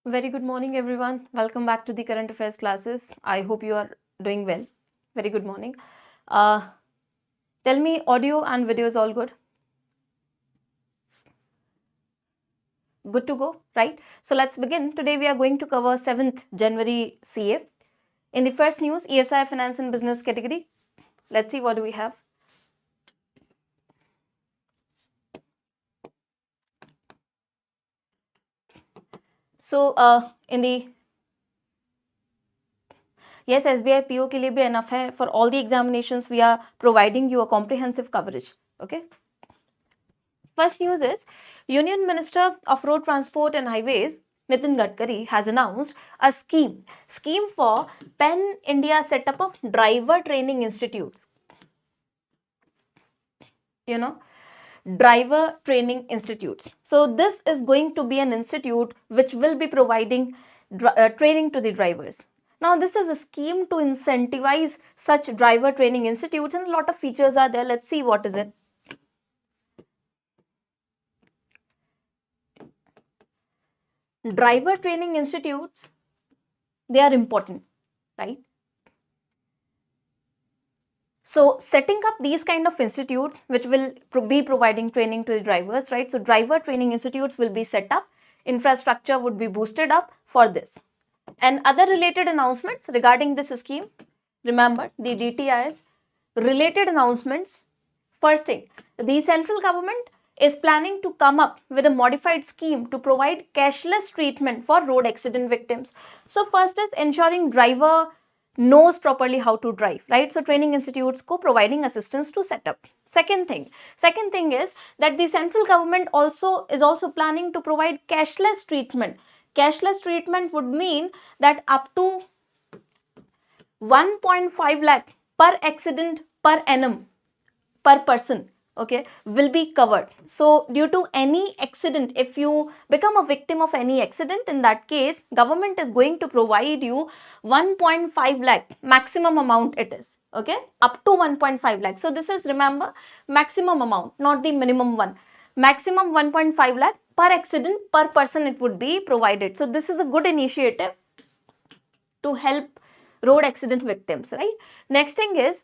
Very good morning, everyone. Welcome back to the current affairs classes. I hope you are doing well. Very good morning. Tell me, audio and video is all good? Good to go, right? So let's begin. Today we are going to cover 7th January CA. In the first news, ESI Finance and Business category. Let's see what do we have. So in the yes, SBI PO के लिए भी enough है. For all the examinations, we are providing you a comprehensive coverage. Okay. First news is Union Minister of Road Transport and Highways Nitin Gadkari has announced a scheme for PEN India setup of driver training institutes. Driver training institutes. So this is going to be an institute which will be providing training to the drivers. Now this is a scheme to incentivize such driver training institutes, and a lot of features are there. Let's see what is it. Driver training institutes, they are important, right? So setting up these kind of institutes which will be providing training to the drivers, right? So driver training institutes will be set up, infrastructure would be boosted up for this. And other related announcements regarding this scheme, remember the DTIs, related announcements. First thing, the central government is planning to come up with a modified scheme to provide cashless treatment for road accident victims. So first is ensuring driver knows properly how to drive, right? So training institutes providing assistance to set up. Second thing is that the central government is also planning to provide cashless treatment. Cashless treatment would mean that up to 1.5 lakh per accident per annum per person, okay, will be covered. So due to any accident, if you become a victim of any accident, in that case government is going to provide you 1.5 lakh maximum amount it is, okay, up to 1.5 lakh. So this is, remember, maximum amount, not the minimum one. Maximum 1.5 lakh per accident per person it would be provided. So this is a good initiative to help road accident victims, right? Next thing is,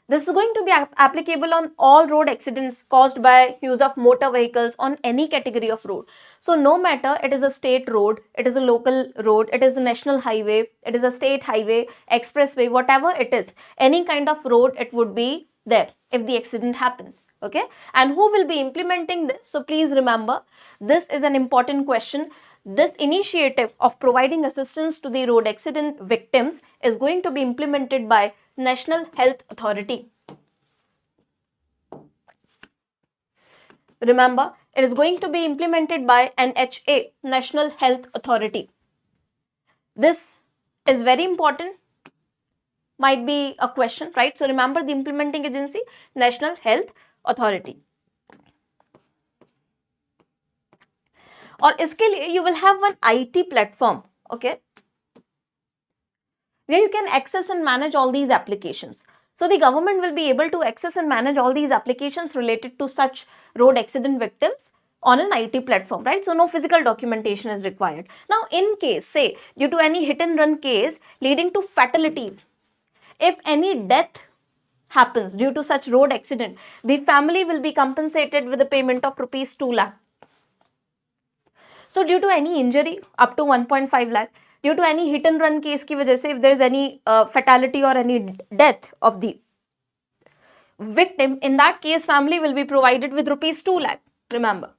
this is going to be applicable on all road accidents caused by use of motor vehicles on any category of road. So no matter it is a state road, it is a local road, it is a national highway, it is a state highway, expressway, whatever it is, any kind of road it would be there if the accident happens. Okay, and who will be implementing this? So please remember, this is an important question. This initiative of providing assistance to the road accident victims is going to be implemented by National Health Authority. Remember, it is going to be implemented by NHA, National Health Authority. This is very important. Might be a question, right? So remember the implementing agency, National Health Authority. और इसके लिए you will have one IT platform, okay, where you can access and manage all these applications. So the government will be able to access and manage all these applications related to such road accident victims on an IT platform, right? So no physical documentation is required. Now in case, say, due to any hit and run case leading to fatalities, if any death happens due to such road accident, the family will be compensated with a payment of rupees 2 lakh. So due to any injury, up to 1.5 lakh, due to any hit and run case की वजह से, if there is any fatality or any death of the victim, in that case family will be provided with rupees 2 lakh, remember.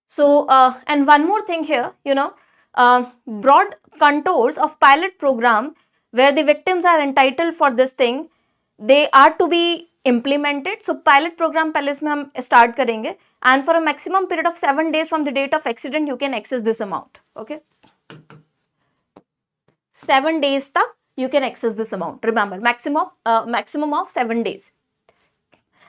So and one more thing here, broad contours of pilot program where the victims are entitled for this thing, they are to be implemented. So pilot program पहले इसमें हम start करेंगे, and for a maximum period of 7 days from the date of accident you can access this amount. Okay, 7 days तक you can access this amount. Remember, maximum of 7 days.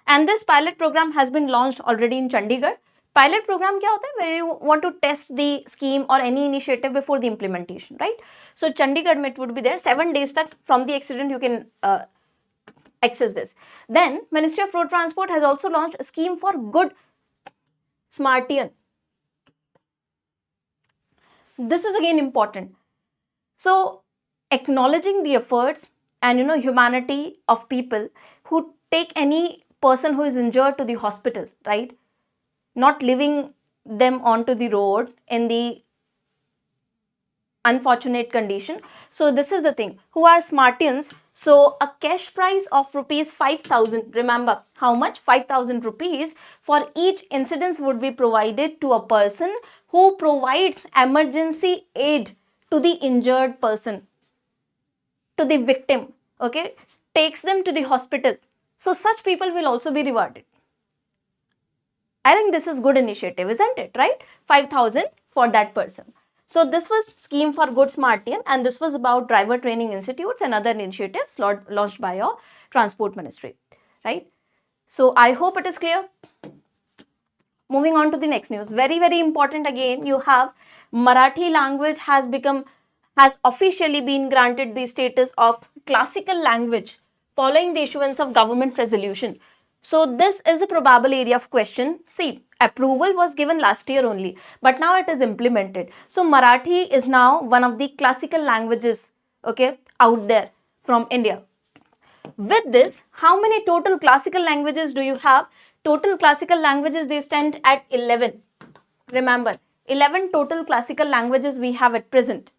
And this pilot program has been launched already in Chandigarh. Pilot program क्या होता है? Where you want to test the scheme or any initiative before the implementation, right? So Chandigarh में it would be there 7 days तक from the accident you can access this. Then Ministry of Road Transport has also launched a scheme for good Smartian. This is again important. So acknowledging the efforts and humanity of people who take any person who is injured to the hospital, right? Not leaving them onto the road in the unfortunate condition. So this is the thing. Who are Smartians? So a cash prize of rupees 5,000. Remember how much? 5,000 rupees for each incident would be provided to a person who provides emergency aid to the injured person, to the victim. Okay, takes them to the hospital. So such people will also be rewarded. I think this is good initiative, isn't it? Right? 5,000 for that person. So this was scheme for good Smartian, and this was about driver training institutes and other initiatives launched by your transport ministry, right? So I hope it is clear. Moving on to the next news, very, very important again, you have Marathi language has officially been granted the status of classical language following the issuance of government resolution. So this is a probable area of question. See, approval was given last year only, but now it is implemented. So Marathi is now one of the classical languages, okay, out there from India. With this, how many total classical languages do you have? Total classical languages, they stand at 11. Remember, 11 total classical languages we have at present.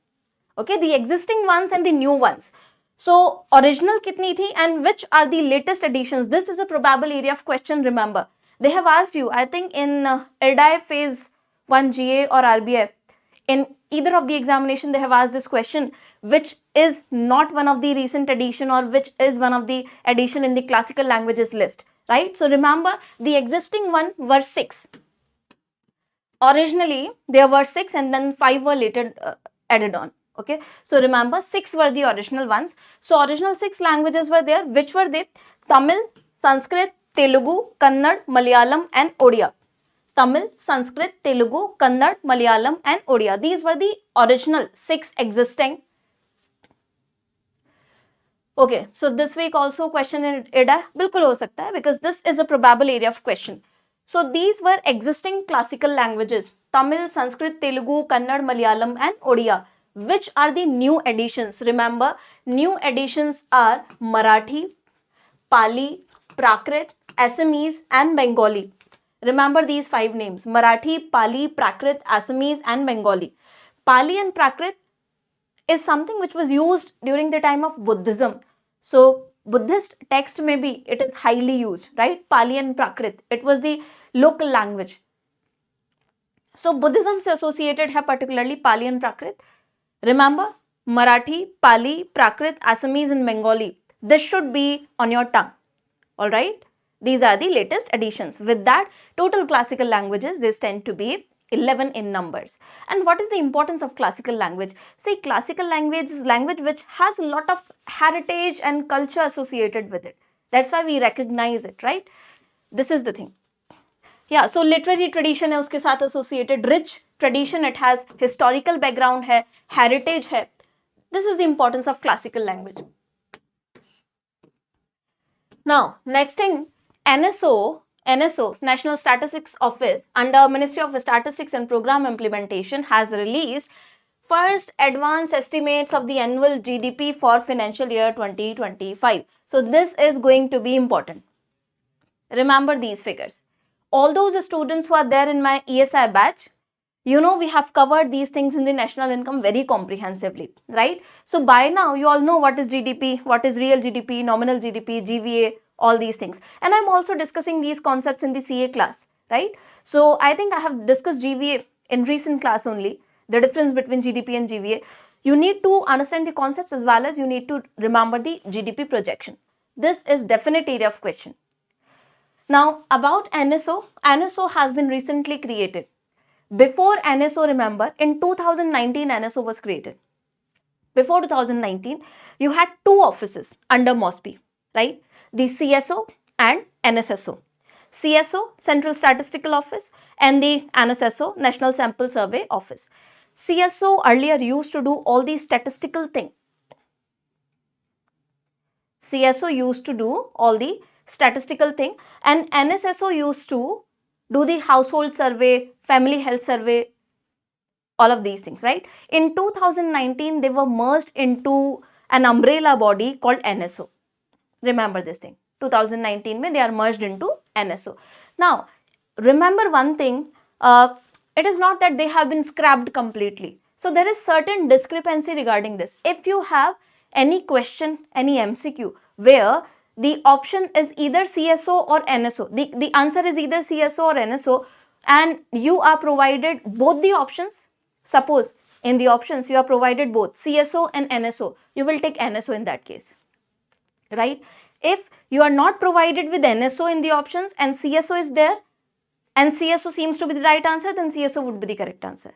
Okay, the existing ones and the new ones. So, original kitni thi and which are the latest additions? This is a probable area of question, remember. They have asked you, I think in IRDAI phase 1 GA or RBI, in either of the examination they have asked this question, which is not one of the recent addition or which is one of the addition in the classical languages list, right? So remember, the existing one were 6. Originally there were 6 and then 5 were later added on. Okay, so remember 6 were the original ones. So original 6 languages were there. Which were they? Tamil, Sanskrit, Telugu, Kannada, Malayalam and Odia. Tamil, Sanskrit, Telugu, Kannada, Malayalam and Odia. These were the original 6 existing. Okay, so this week also question in IRDAI bilkul ho sakta hai because this is a probable area of question. So these were existing classical languages: Tamil, Sanskrit, Telugu, Kannada, Malayalam and Odia. Which are the new additions? Remember, new additions are Marathi, Pali, Prakrit, Assamese and Bengali. Remember these 5 names: Marathi, Pali, Prakrit, Assamese and Bengali. Pali and Prakrit is something which was used during the time of Buddhism. So Buddhist text maybe it is highly used, right? Pali and Prakrit, it was the local language. So Buddhism se associated hai particularly Pali and Prakrit. Remember, Marathi, Pali, Prakrit, Assamese and Bengali. This should be on your tongue. Alright? These are the latest additions. With that, total classical languages, this tend to be 11 in numbers. And what is the importance of classical language? See, classical language is language which has a lot of heritage and culture associated with it. That's why we recognize it, right? This is the thing. Yeah, so literary tradition है उसके साथ associated, rich tradition, it has historical background है, heritage है. This is the importance of classical language. Now, next thing, NSO, National Statistics Office, under Ministry of Statistics and Program Implementation, has released first advanced estimates of the annual GDP for financial year 2025. So this is going to be important. Remember these figures. All those students who are there in my ESI batch, you know we have covered these things in the national income very comprehensively, right? So by now you all know what is GDP, what is real GDP, nominal GDP, GVA, all these things. And I'm also discussing these concepts in the CA class, right? So I think I have discussed GVA in recent class only, the difference between GDP and GVA. You need to understand the concepts as well as you need to remember the GDP projection. This is definite area of question. Now about NSO, NSO has been recently created. Before NSO, remember, in 2019 NSO was created. Before 2019, you had 2 offices under MOSPI, right? The CSO and NSSO. CSO, Central Statistical Office, and the NSSO, National Sample Survey Office. CSO earlier used to do all the statistical thing. CSO used to do all the statistical thing, and NSSO used to do the household survey, family health survey, all of these things, right? In 2019, they were merged into an umbrella body called NSO. Remember this thing. 2019 mein they are merged into NSO. Now, remember one thing, it is not that they have been scrapped completely. So there is certain discrepancy regarding this. If you have any question, any MCQ where the option is either CSO or NSO, the answer is either CSO or NSO, and you are provided both the options. Suppose in the options you are provided both CSO and NSO, you will take NSO in that case, right? If you are not provided with NSO in the options and CSO is there and CSO seems to be the right answer, then CSO would be the correct answer.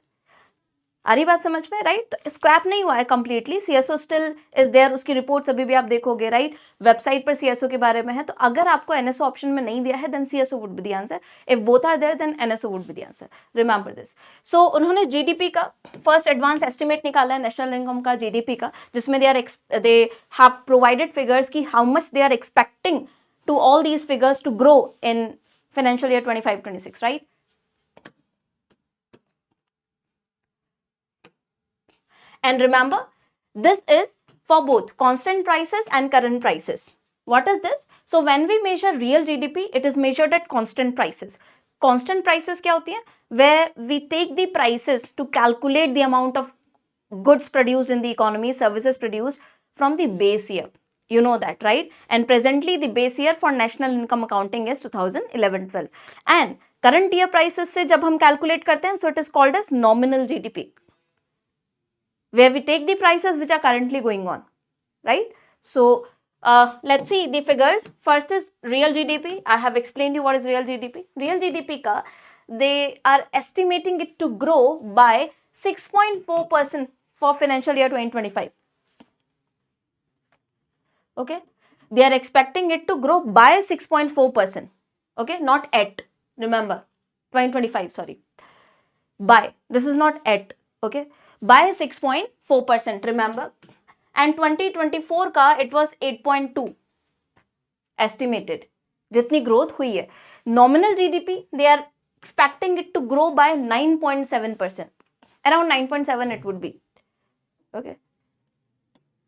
आ रही बात समझ में, right? Scrap नहीं हुआ है completely, CSO still is there, उसकी reports अभी भी आप देखोगे, राइट? वेबसाइट पर सीएसओ के बारे में है, तो अगर आपको एनएसओ ऑप्शन में नहीं दिया है then CSO would be the answer, if both are there then NSO would be the answer, remember this. So उन्होंने जीडीपी का फर्स्ट एडवांस एस्टिमेट निकाला है, नेशनल इनकम का, जीडीपी का, जिसमें दे हैव प्रोवाइडेड फिगर्स की how much they are expecting to all these figures to grow in financial year 25-26, right? And remember, this is for both constant prices and current prices. What is this? So when we measure real GDP, it is measured at constant prices. Constant prices क्या होती है? Where we take the prices to calculate the amount of goods produced in the economy, services produced from the base year. You know that, right? And presently the base year for national income accounting is 2011-12. And current year prices से जब हम calculate करते हैं, so it is called as nominal GDP. Where we take the prices which are currently going on, right? So let's see the figures. First is real GDP. I have explained you what is real GDP. Real GDP ka they are estimating it to grow by 6.4% for financial year 2025. Okay, they are expecting it to grow by 6.4%. Okay, not at, remember, 2025, sorry, by, this is not at, okay, by 6.4%, remember. And 2024 का it was 8.2 estimated, जितनी growth हुई है. Nominal GDP they are expecting it to grow by 9.7%, around 9.7 it would be, okay,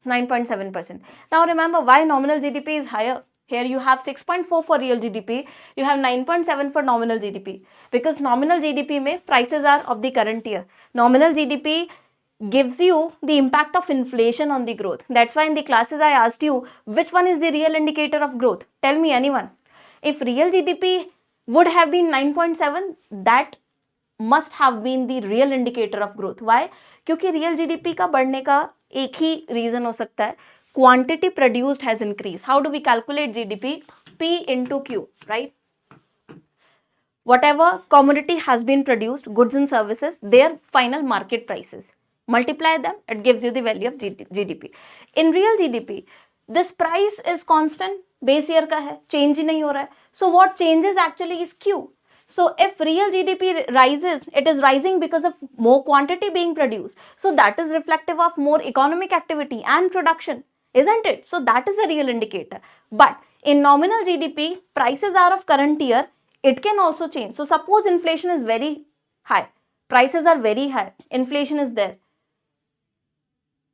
9.7%. Now remember why nominal GDP is higher. Here you have 6.4 for real GDP, you have 9.7 for nominal GDP, because nominal GDP में prices are of the current year. Nominal GDP gives you the impact of inflation on the growth. That's why in the classes I asked you which one is the real indicator of growth. Tell me anyone. If real GDP would have been 9.7, that must have been the real indicator of growth. Why? क्योंकि real GDP का बढ़ने का एक ही reason हो सकता है, quantity produced has increased. How do we calculate GDP? P into Q, right? Whatever commodity has been produced, goods and services, their final market prices. Multiply them, it gives you the value of GDP. In real GDP, this price is constant, base year का है, change ही नहीं हो रहा है. So what changes actually is Q. So if real GDP rises, it is rising because of more quantity being produced. So that is reflective of more economic activity and production, isn't it? So that is a real indicator. But in nominal GDP, prices are of current year, it can also change. So suppose inflation is very high, prices are very high, inflation is there.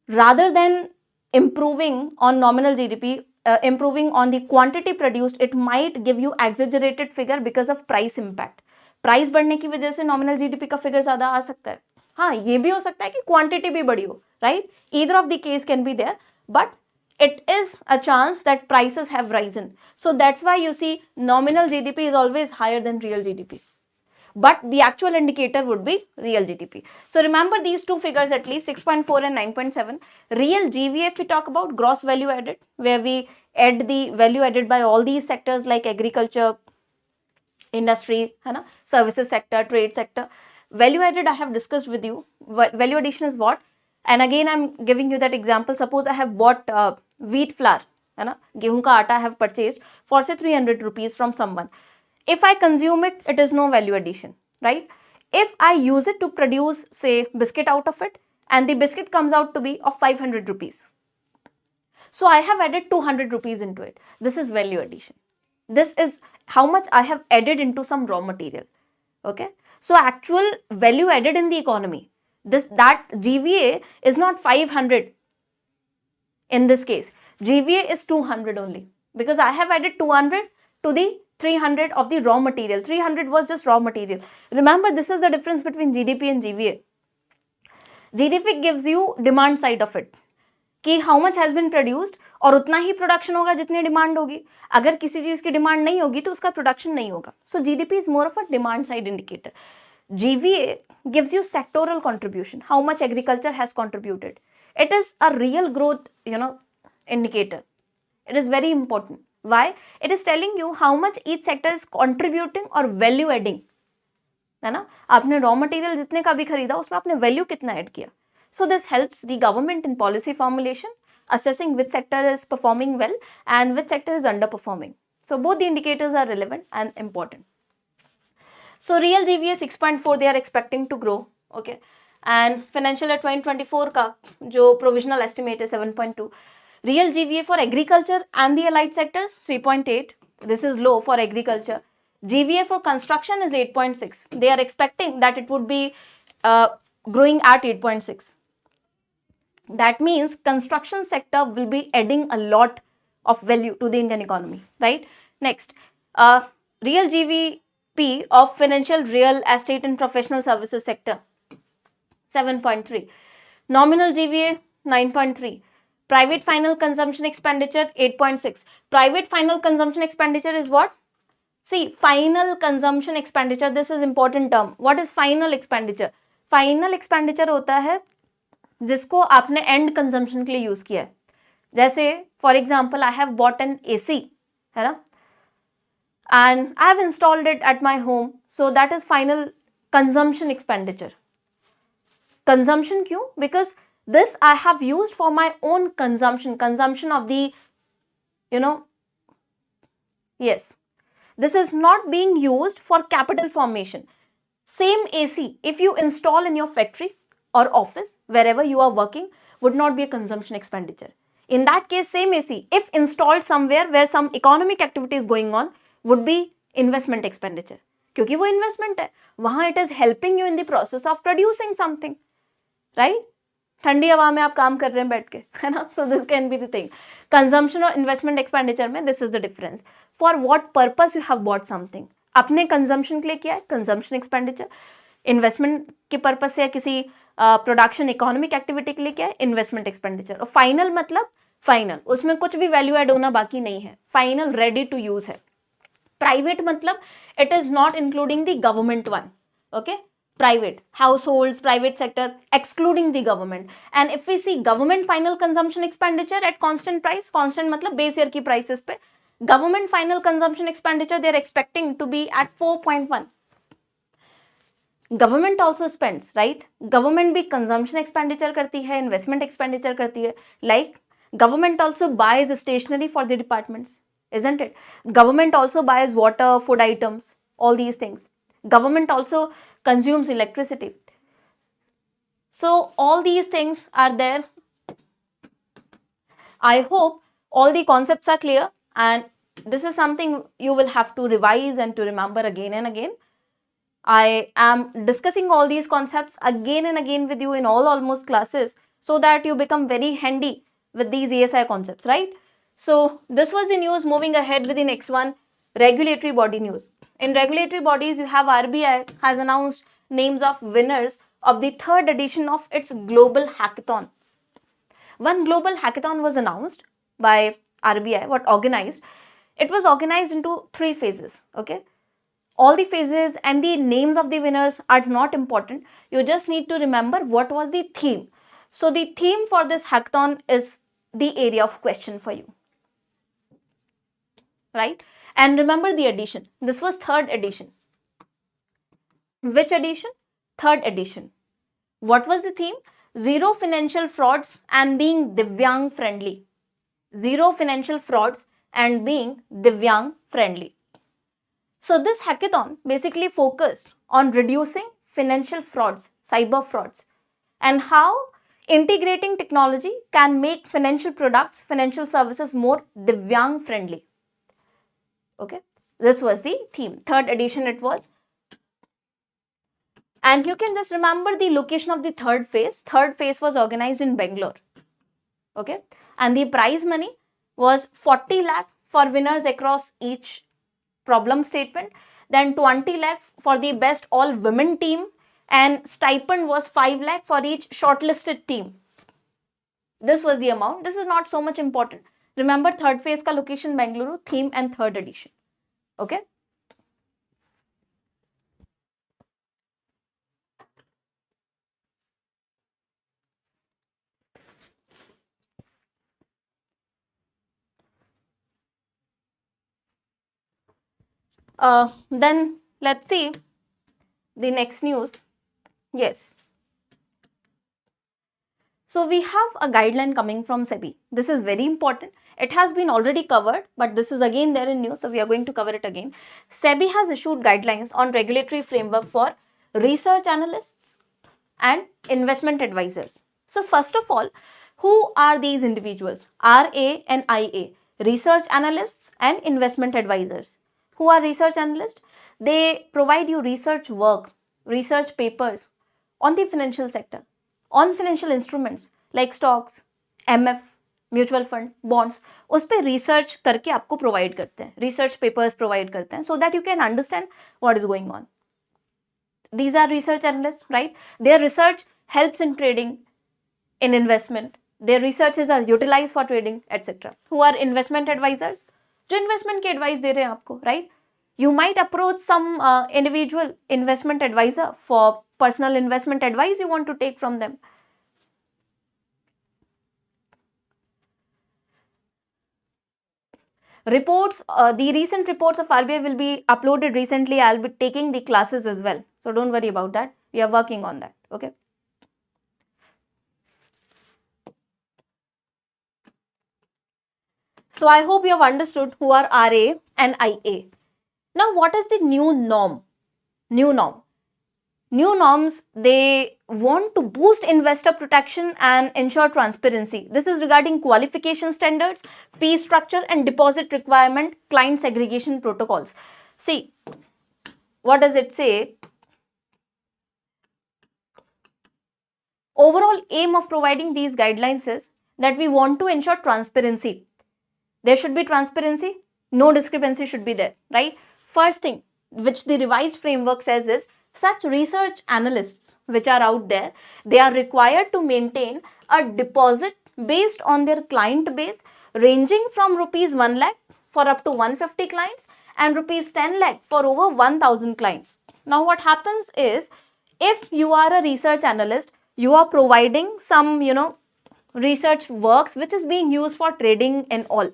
Rather than improving on nominal GDP, improving on the quantity produced, it might give you exaggerated figure because of price impact. Price बढ़ने की वजह से nominal GDP का figure ज़्यादा आ सकता है. हाँ, ये भी हो सकता है कि quantity भी बढ़ी हो, right? Either of the case can be there, but it is a chance that prices have risen. So that's why you see nominal GDP is always higher than real GDP. But the actual indicator would be real GDP. So remember these two figures at least, 6.4 and 9.7. Real GVA, if we talk about gross value added, where we add the value added by all these sectors like agriculture, industry, services sector, trade sector. Value added I have discussed with you. Value addition is what? And again I'm giving you that example. Suppose I have bought wheat flour, गेहूं का आटा I have purchased for say 300 rupees from someone. If I consume it, it is no value addition, right? If I use it to produce, say, biscuit out of it, and the biscuit comes out to be of 500 rupees. So I have added 200 rupees into it. This is value addition. This is how much I have added into some raw material. Okay. So actual value added in the economy, that GVA is not 500 in this case. GVA is 200 only, because I have added 200 to the 300 of the raw material. 300 was just raw material. Remember, this is the difference between GDP and GVA. GDP gives you demand side of it, कि how much has been produced, और उतना ही production होगा जितनी demand होगी. अगर किसी चीज की डिमांड नहीं होगी तो उसका प्रोडक्शन नहीं होगा. So GDP is more of a demand side indicator. GVA gives you sectoral contribution, how much agriculture has contributed. It is a real growth, indicator. It is very important. Why? It is telling you how much each sector is contributing or value adding. है ना? आपने raw material जितने का भी खरीदा उसमें आपने value कितना ऐड किया. So this helps the government in policy formulation, assessing which sector is performing well and which sector is underperforming. So both the indicators are relevant and important. So real GVA 6.4 they are expecting to grow. Okay. And financial year 2024 का जो provisional estimate है 7.2. Real GVA for agriculture and the allied sectors 3.8. This is low for agriculture. GVA for construction is 8.6. They are expecting that it would be growing at 8.6. That means construction sector will be adding a lot of value to the Indian economy, right? Next, real GVP of financial, real estate and professional services sector 7.3. Nominal GVA 9.3. Private final consumption expenditure 8.6. Private final consumption expenditure is what? See, final consumption expenditure, this is important term. What is final expenditure? Final expenditure होता है जिसको आपने and consumption के लिए use किया है. जैसे for example I have bought an AC, है ना, and I have installed it at my home, so that is final consumption expenditure. Consumption क्यों? Because this I have used for my own consumption of the, yes, this is not being used for capital formation. Same AC, if you install in your factory or office, wherever you are working, would not be a consumption expenditure. In that case, same AC, if installed somewhere where some economic activity is going on, would be investment expenditure. क्योंकि वो investment है, वहाँ it is helping you in the process of producing something, right? ठंडी हवा में आप काम कर रहे हैं बैठ के, है ना? So this can be the thing. Consumption और investment expenditure में this is the difference. For what purpose you have bought something? अपने consumption के लिए किया है consumption expenditure. Investment के पर्पस से या किसी प्रोडक्शन इकोनॉमिक एक्टिविटी के लिए क्या है इन्वेस्टमेंट एक्सपेंडिचर. और फाइनल मतलब फाइनल, उसमें कुछ भी वैल्यू एड होना बाकी नहीं है, फाइनल रेडी टू यूज है. प्राइवेट मतलब it is not including the government one. Okay, private households, private sector excluding the government. And if we see government final consumption expenditure at constant price, constant मतलब base year की prices पे, government final consumption expenditure they are expecting to be at 4.1. Government also spends, right? Government भी consumption expenditure करती है, investment expenditure करती है. Like government also buys stationery for the departments, isn't it? Government also buys water, food items, all these things. Government also consumes electricity. So all these things are there. I hope all the concepts are clear, and this is something you will have to revise and to remember again and again. I am discussing all these concepts again and again with you in almost classes so that you become very handy with these ESI concepts, right? So this was the news. Moving ahead with the next one, regulatory body news. In regulatory bodies, you have RBI has announced names of winners of the 3rd edition of its global hackathon. One global hackathon was announced by RBI. What organized? It was organized into 3 phases. Okay. All the phases and the names of the winners are not important. You just need to remember what was the theme. So the theme for this hackathon is the area of question for you. Right? And remember the edition. This was 3rd edition. Which edition? 3rd edition. What was the theme? Zero financial frauds and being Divyang friendly. Zero financial frauds and being Divyang friendly. So this hackathon basically focused on reducing financial frauds, cyber frauds, and how integrating technology can make financial products, financial services more Divyang friendly. Okay, this was the theme. Third edition it was. And you can just remember the location of the third phase. Third phase was organized in Bangalore. Okay, and the prize money was 40 lakh for winners across each problem statement, then 20 lakh for the best all women team, and stipend was 5 lakh for each shortlisted team. This was the amount. This is not so much important. Remember, third phase ka location Bengaluru, theme and third edition. Okay. Then let's see the next news. Yes. So we have a guideline coming from SEBI. This is very important. It has been already covered, but this is again there in news, so we are going to cover it again. SEBI has issued guidelines on regulatory framework for research analysts and investment advisors. So first of all, who are these individuals? RA and IA, research analysts and investment advisors. Who are research analysts? They provide you research work, research papers on the financial sector, on financial instruments like stocks, MF, mutual fund, bonds, उस पर research करके आपको provide करते हैं, research papers provide करते हैं, so that you can understand what is going on. These are research analysts, right? Their research helps in trading, in investment. Their researches are utilized for trading, etc. Who are investment advisors? जो investment की advice दे रहे हैं आपको, right? You might approach some individual investment advisor for personal investment advice you want to take from them. Reports, the recent reports of RBI will be uploaded recently. I'll be taking the classes as well. So don't worry about that. We are working on that. Okay. So I hope you have understood who are RA and IA. Now what is the new norm? New norm. New norms, they want to boost investor protection and ensure transparency. This is regarding qualification standards, fee structure and deposit requirement, client segregation protocols. See, what does it say? Overall aim of providing these guidelines is that we want to ensure transparency. There should be transparency, no discrepancy should be there, right? First thing which the revised framework says is, such research analysts which are out there, they are required to maintain a deposit based on their client base ranging from rupees 1 lakh for up to 150 clients and rupees 10 lakh for over 1000 clients. Now what happens is, if you are a research analyst, you are providing some, research works which is being used for trading and all.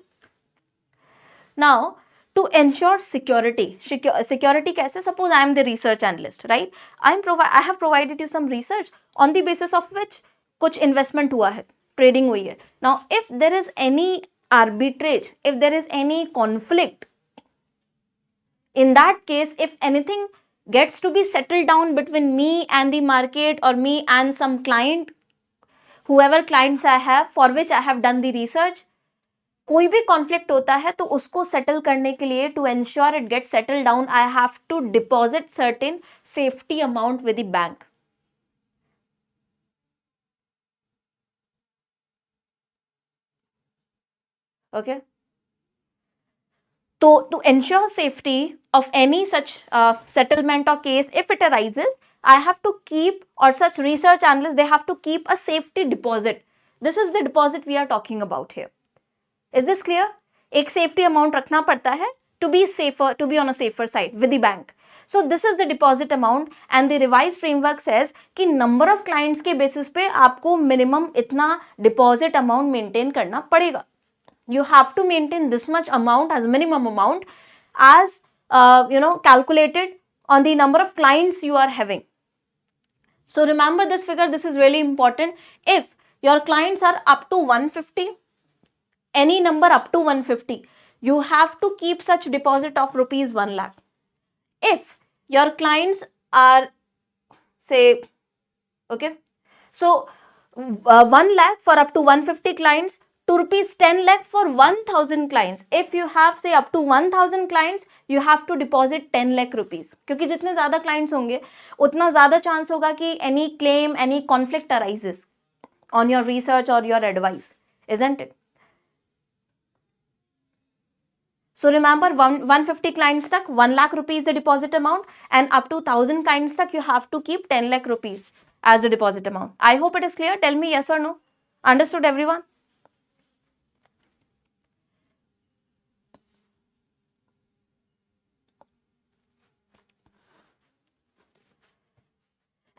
Now, to ensure security कैसे? Suppose I am the research analyst, right? I have provided you some research on the basis of which कुछ investment हुआ है, trading हुई है. Now, if there is any arbitrage, if there is any conflict, in that case, if anything gets to be settled down between me and the market or me and some client, whoever clients I have, for which I have done the research, कोई भी conflict होता है तो उसको settle करने के लिए, to ensure it get settle down, I have to deposit certain safety amount with the bank. Okay, तो to ensure safety of any such settlement or case, if it arises, I have to keep, or such research analysts, they have to keep a safety deposit. This is the deposit we are talking about here. Is this clear? एक safety amount रखना पड़ता है to be safer, to be on a safer side with the bank. So this is the deposit amount and the revised framework says कि number of clients के basis पे आपको minimum इतना deposit amount maintain करना पड़ेगा. You have to maintain this much amount as minimum amount as calculated on the number of clients you are having. So remember this figure, this is really important. If your clients are up to 150, any number up to 150, you have to keep such deposit of rupees 1 lakh. If your clients are, say, okay, so 1 lakh for up to 150 clients to rupees 10 lakh for 1000 clients. If you have say up to 1000 clients, you have to deposit 10 lakh rupees. क्योंकि जितने ज़्यादा clients होंगे उतना ज़्यादा chance होगा कि any claim, any conflict arises on your research or your advice, isn't it? So remember, 150 clients stuck, 1 lakh rupees the deposit amount, and up to 1000 clients stuck, you have to keep 10 lakh rupees as the deposit amount. I hope it is clear. Tell me yes or no. Understood, everyone?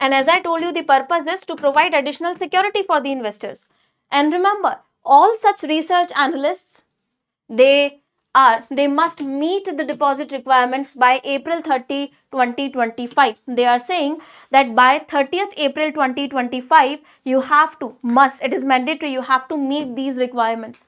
And as I told you, the purpose is to provide additional security for the investors. And remember, all such research analysts, they must meet the deposit requirements by April 30, 2025. They are saying that by 30th April 2025, you have to, it is mandatory, you have to meet these requirements.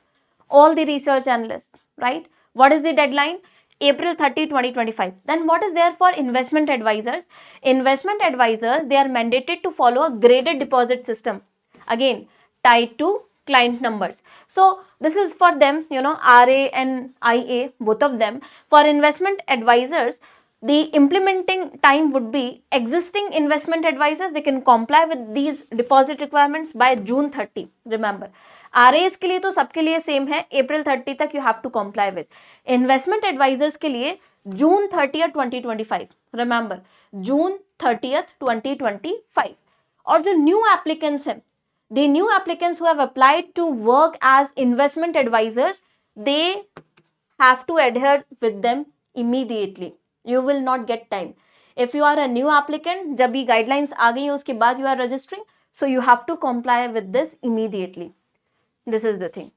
All the research analysts, right? What is the deadline? April 30, 2025. Then what is there for investment advisors? Investment advisors, they are mandated to follow a graded deposit system. Again, tied to client numbers. So this is for them, RA and IA, both of them. For investment advisors, the implementing time would be existing investment advisors, they can comply with these deposit requirements by June 30. Remember, RAs के लिए तो सबके लिए same है, April 30 तक you have to comply with. Investment advisors के लिए June 30th 2025. Remember, June 30th 2025. और जो new applicants हैं, the new applicants who have applied to work as investment advisors, they have to adhere with them immediately. You will not get time. If you are a new applicant, जब भी guidelines आ गई हैं उसके बाद you are registering, so you have to comply with this immediately. This is the thing.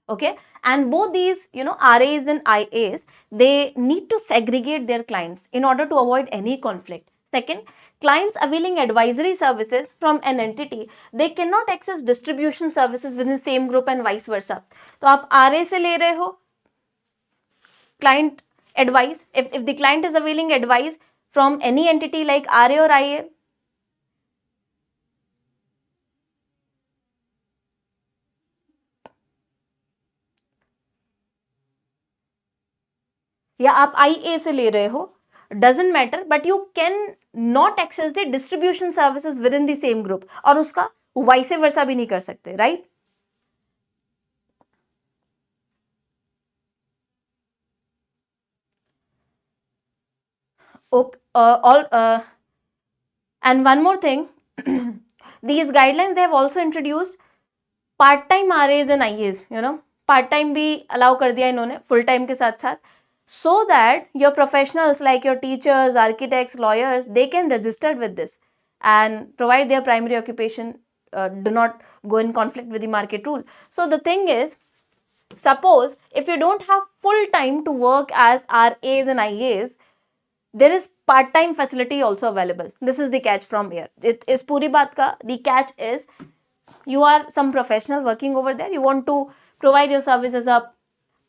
Okay, and both these, RAs and IAs, they need to segregate their clients in order to avoid any conflict. Second, clients availing advisory services from an entity, they cannot access distribution services within same group and vice versa. तो आप RA से ले रहे हो client advice, if the client is availing advice from any entity like RA or IA, या आप IA से ले रहे हो, doesn't matter, but you can not access the distribution services within the same group, और उसका vice versa भी नहीं कर सकते, right? Okay, and one more thing, these guidelines, they have also introduced part-time RAs and IAs, part-time भी allow कर दिया इन्होंने full-time के साथ साथ, so that your professionals like your teachers, architects, lawyers, they can register with this and provide their primary occupation, do not go in conflict with the market rule. So the thing is, suppose if you don't have full time to work as RAs and IAs, there is part-time facility also available. This is the catch from here. It is puri baat ka, the catch is, you are some professional working over there, you want to provide your service as a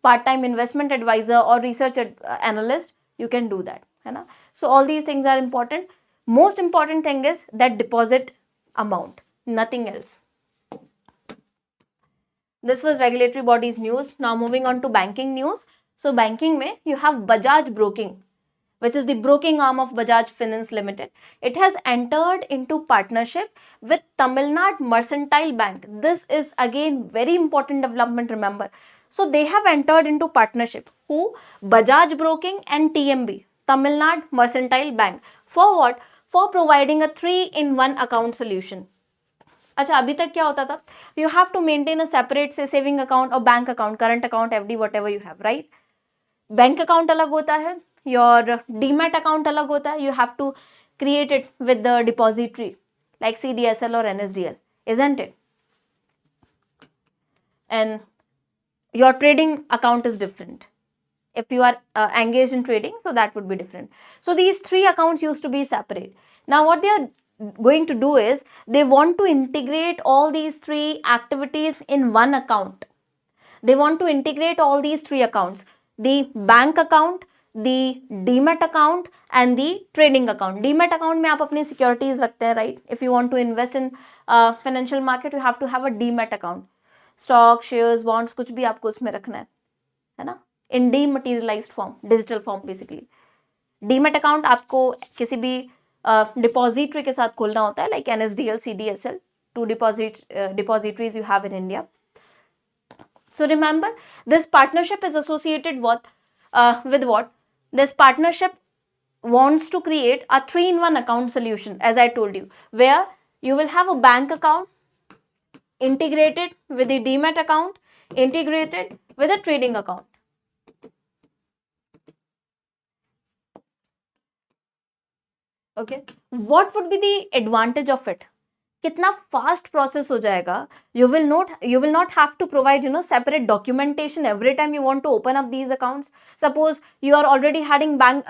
part-time investment advisor or research analyst, you can do that. So all these things are important. Most important thing is that deposit amount, nothing else. This was regulatory bodies news. Now moving on to banking news. So banking mein you have Bajaj Broking, which is the broking arm of Bajaj Finance Limited. It has entered into partnership with Tamil Nadu Mercantile Bank. This is again very important development, remember. So they have entered into partnership. Who? Bajaj Broking and TMB, Tamil Nadu Mercantile Bank. For what? For providing a 3-in-1 account solution. अच्छा, अभी तक क्या होता था? You have to maintain a separate say saving account or bank account, current account, FD, whatever you have, right? Bank account अलग होता है, your demat account अलग होता है. You have to create it with the depository like CDSL or NSDL, isn't it? And your trading account is different. If you are engaged in trading, so that would be different. So these 3 accounts used to be separate. Now what they are going to do is, they want to integrate all these 3 activities in one account. They want to integrate all these 3 accounts: the bank account, the demat account and the trading account. Demat account में आप अपनी securities रखते हैं, right? If you want to invest in financial market, you have to have a demat account. Stock, shares, bonds, कुछ भी आपको उसमें रखना है ना? In dematerialized form, digital form basically. Demat account आपको किसी भी depository के साथ खोलना होता है, like NSDL, CDSL, two depositories you have in India. So remember, this partnership is associated with what? This partnership wants to create a 3-in-1 account solution, as I told you, where you will have a bank account integrated with the demat account, integrated with a trading account. Okay, what would be the advantage of it? कितना fast process हो जाएगा. You will not have to provide separate documentation every time you want to open up these accounts. Suppose you are already having bank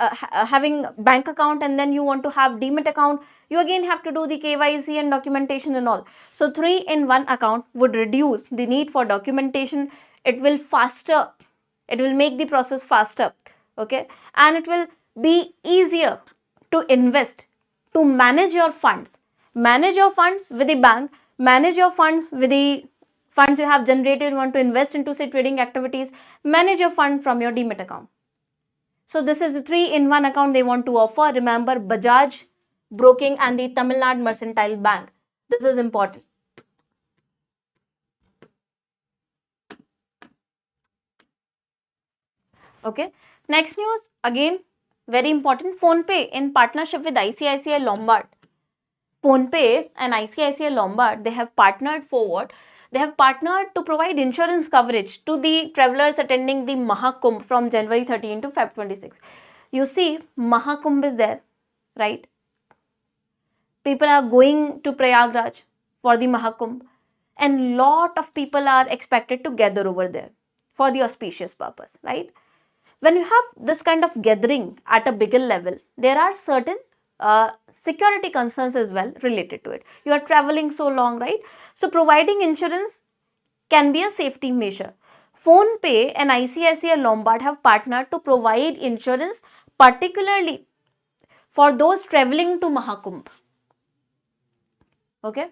account and then you want to have demat account, you again have to do the KYC and documentation and all. So 3-in-1 account would reduce the need for documentation. It will make the process faster, okay, and it will be easier to invest, to manage your funds. Manage your funds with the bank, manage your funds with the funds you have generated, you want to invest into say trading activities, manage your fund from your demat account. So this is the 3-in-1 account they want to offer. Remember, Bajaj Broking and the Tamil Nadu Mercantile Bank. This is important. Okay, next news, again very important. PhonePe in partnership with ICICI Lombard. PhonePe and ICICI Lombard, they have partnered for what? They have partnered to provide insurance coverage to the travelers attending the Mahakumbh from January 13 to Feb 26. You see, Mahakumbh is there, right? People are going to Prayagraj for the Mahakumbh, and lot of people are expected to gather over there for the auspicious purpose, right? When you have this kind of gathering at a bigger level, there are certain security concerns as well related to it. You are traveling so long, right? So providing insurance can be a safety measure. PhonePe and ICICI Lombard have partnered to provide insurance particularly for those traveling to Mahakumbh. Okay,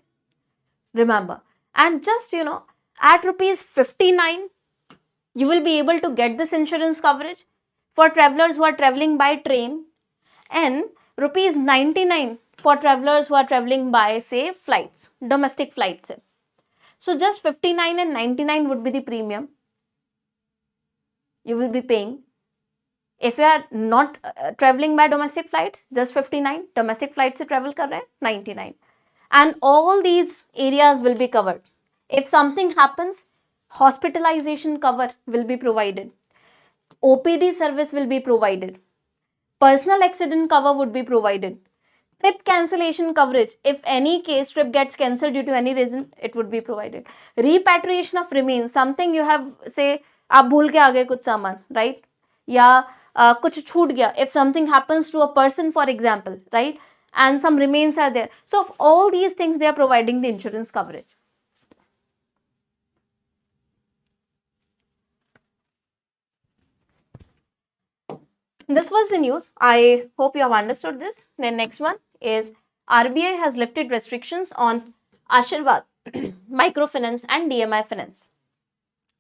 remember, and just at rupees 59 you will be able to get this insurance coverage for travelers who are traveling by train, and rupees 99 for travelers who are traveling by say flights, domestic flights. So just 59 and 99 would be the premium you will be paying. If you are not traveling by domestic flights, just 59. Domestic flights se travel kar rahe hain, 99. And all these areas will be covered. If something happens, hospitalization cover will be provided. OPD service will be provided. Personal accident cover would be provided. Trip cancellation coverage, if any case trip gets cancelled due to any reason, it would be provided. Repatriation of remains, something you have say आप भूल के आ गए कुछ सामान, right? या कुछ छूट गया, if something happens to a person for example, right? And some remains are there. So of all these things they are providing the insurance coverage. This was the news. I hope you have understood this. The next one is RBI has lifted restrictions on Ashirvad, microfinance and DMI finance.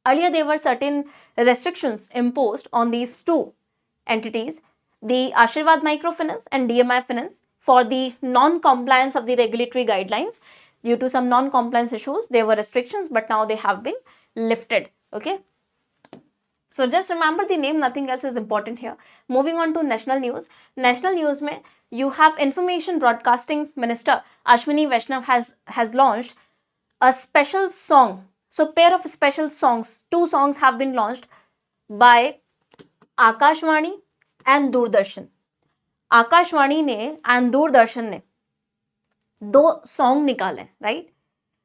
Earlier there were certain restrictions imposed on these two entities, the Ashirvad microfinance and DMI finance, for the non-compliance of the regulatory guidelines. Due to some non-compliance issues, there were restrictions, but now they have been lifted. Okay. So just remember the name, nothing else is important here. Moving on to national news. National news mein you have Information Broadcasting Minister Ashwini Vaishnav has launched a special song. So pair of special songs, 2 songs have been launched by Akashvani and Doordarshan. Akashvani ne and Doordarshan ne 2 song nikale, right?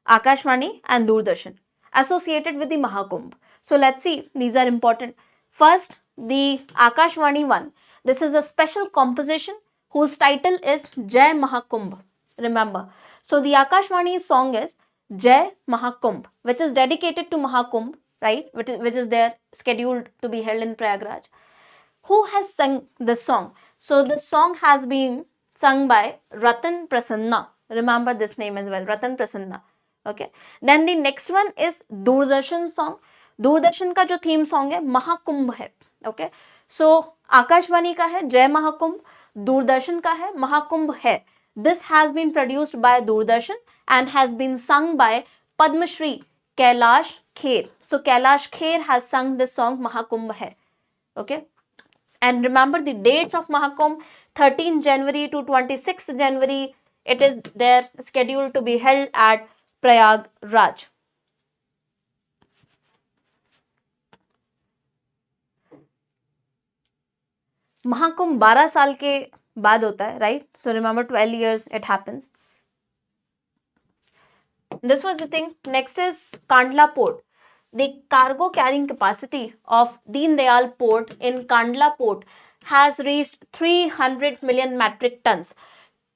Akashvani and Doordarshan associated with the Mahakumbh. So let's see, these are important. First, the Akashvani one. This is a special composition whose title is Jai Mahakumbh. Remember. So the Akashvani song is Jai Mahakumbh, which is dedicated to Mahakumbh, right? Which is there scheduled to be held in Prayagraj. Who has sung this song? So the song has been sung by Ratan Prasanna. Remember this name as well, Ratan Prasanna. Okay. Then the next one is Doordarshan song. Doordarshan का जो theme song है महाकुंभ है. Okay, सो आकाशवाणी का है जय महाकुंभ, दूरदर्शन का है महाकुंभ है. This has been produced by Doordarshan and has been sung by Padmashri Kailash Kher. So Kailash Kher has sung this song Mahakumbh है. Okay, and remember the dates of Mahakumbh, 13 January to 26 January. It is there scheduled to be held at Prayagraj. Mahakumbh 12 साल के बाद होता है, right? So remember 12 years it happens. This was the thing. Next is Kandla Port. The cargo carrying capacity of Deen Dayal Port in Kandla Port has reached 300 million metric tons.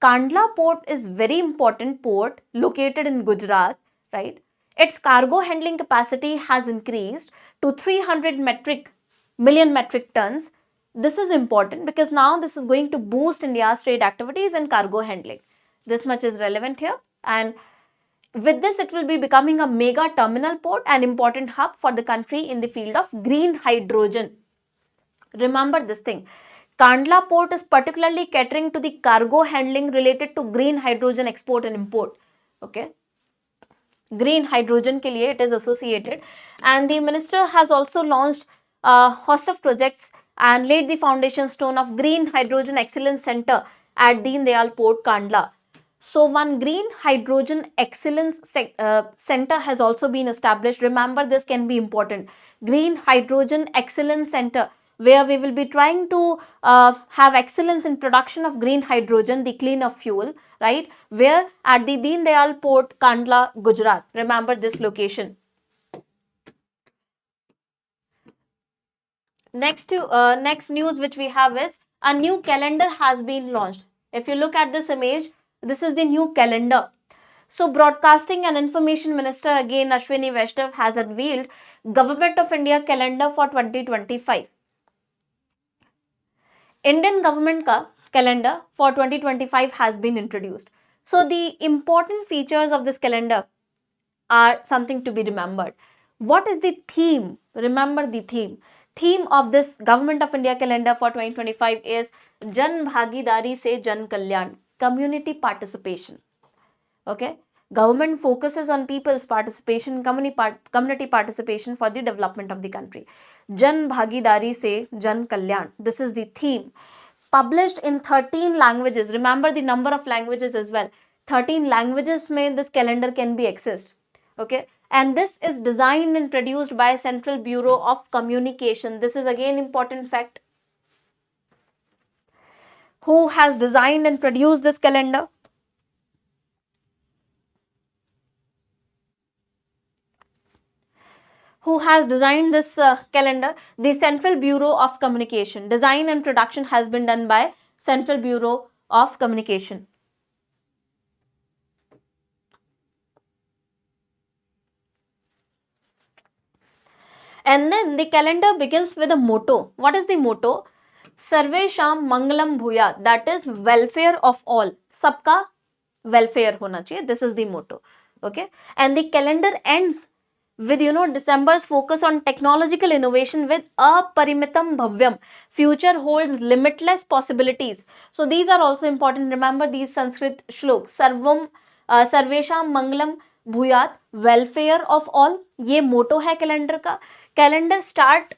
Kandla Port is very important port located in Gujarat, right? Its cargo handling capacity has increased to 300 million metric tons. This is important because now this is going to boost India's trade activities and cargo handling. This much is relevant here, and with this it will be becoming a mega terminal port and important hub for the country in the field of green hydrogen. Remember this thing. Kandla port is particularly catering to the cargo handling related to green hydrogen export and import. Okay, green hydrogen ke liye it is associated, and the minister has also launched a host of projects and laid the foundation stone of Green Hydrogen Excellence Center at Deen Dayal Port, Kandla. So one Green Hydrogen Excellence Center has also been established. Remember, this can be important. Green Hydrogen Excellence Center, where we will be trying to have excellence in production of green hydrogen, the cleaner fuel, right? Where at the Deen Dayal Port, Kandla, Gujarat. Remember this location. Next news which we have is a new calendar has been launched. If you look at this image, this is the new calendar. So Broadcasting and Information Minister again Ashwini Vaishnav has unveiled Government of India calendar for 2025. Indian government ka calendar for 2025 has been introduced. So the important features of this calendar are something to be remembered. What is the theme? Remember the theme. Theme of this Government of India calendar for 2025 is Jan Bhagidari se Jan Kalyan, community participation. Okay, government focuses on people's participation, community participation for the development of the country. Jan Bhagidari se Jan Kalyan. This is the theme. Published in 13 languages. Remember the number of languages as well. 13 languages mein this calendar can be accessed. Okay, and this is designed and produced by Central Bureau of Communication. This is again important fact. Who has designed and produced this calendar? Who has designed this calendar? The Central Bureau of Communication. Design and production has been done by Central Bureau of Communication. And then the calendar begins with a motto. What is the motto? Sarvesham Mangalam Bhuyat. That is welfare of all. Sabka welfare hona chahiye. This is the motto. Okay. And the calendar ends with, December's focus on technological innovation with Aparimitam Bhavyam. Future holds limitless possibilities. So these are also important. Remember these Sanskrit shloks. Sarvesham Mangalam Bhuyat, welfare of all. ये मोटो है calendar का. Calendar start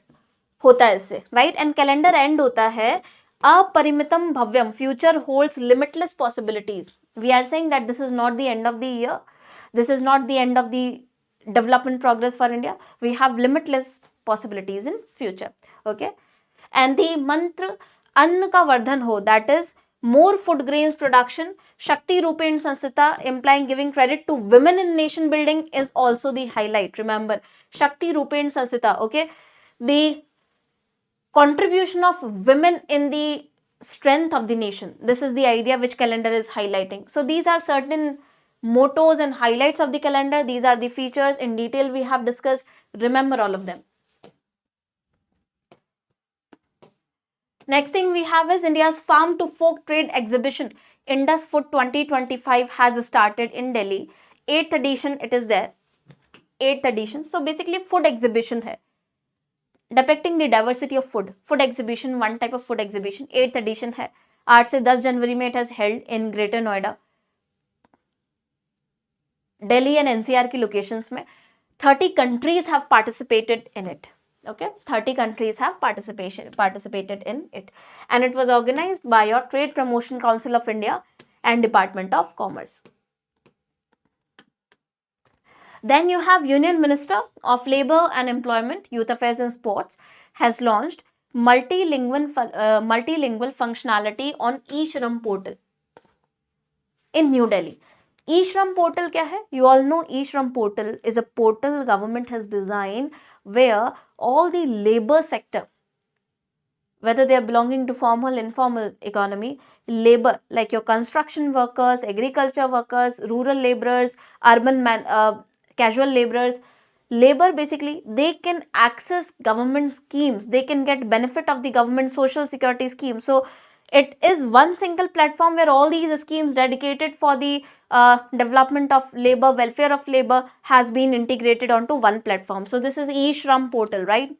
होता है इससे, right, and calendar end होता है अपरिमितम भव्यम, future holds limitless possibilities. We are saying that this is not the end of the year, this is not the end of the development progress for India. We have limitless possibilities in future. Okay, and the mantra अन्न का वर्धन हो, that is more food grains production. Shakti Rupen Sansita, implying giving credit to women in nation building, is also the highlight. Remember Shakti Rupen Sansita. Okay, the contribution of women in the strength of the nation. This is the idea which calendar is highlighting. So these are certain mottos and highlights of the calendar. These are the features in detail we have discussed. Remember all of them. Next thing we have is India's Farm to Fork Trade Exhibition. Indus Food 2025 has started in Delhi. 8th edition it is there. 8th edition. So basically food exhibition hai. Depicting the diversity of food. Food exhibition, one type of food exhibition. 8th edition hai. 8 से 10 जनवरी में it has held in Greater Noida. Delhi and NCR की locations में 30 countries have participated in it. Okay, 30 countries have participated in it, and it was organized by your Trade Promotion Council of India and Department of Commerce. Then you have Union Minister of Labour and Employment, Youth Affairs and Sports has launched multilingual functionality on eShram portal in New Delhi. eShram portal kya hai? You all know eShram portal is a portal government has designed where all the labor sector, whether they are belonging to formal, informal economy, labor like your construction workers, agriculture workers, rural laborers, urban casual laborers, labor basically, they can access government schemes, they can get benefit of the government social security scheme. So it is one single platform where all these schemes dedicated for the development of labor, welfare of labor has been integrated onto one platform. So this is eShram portal, right?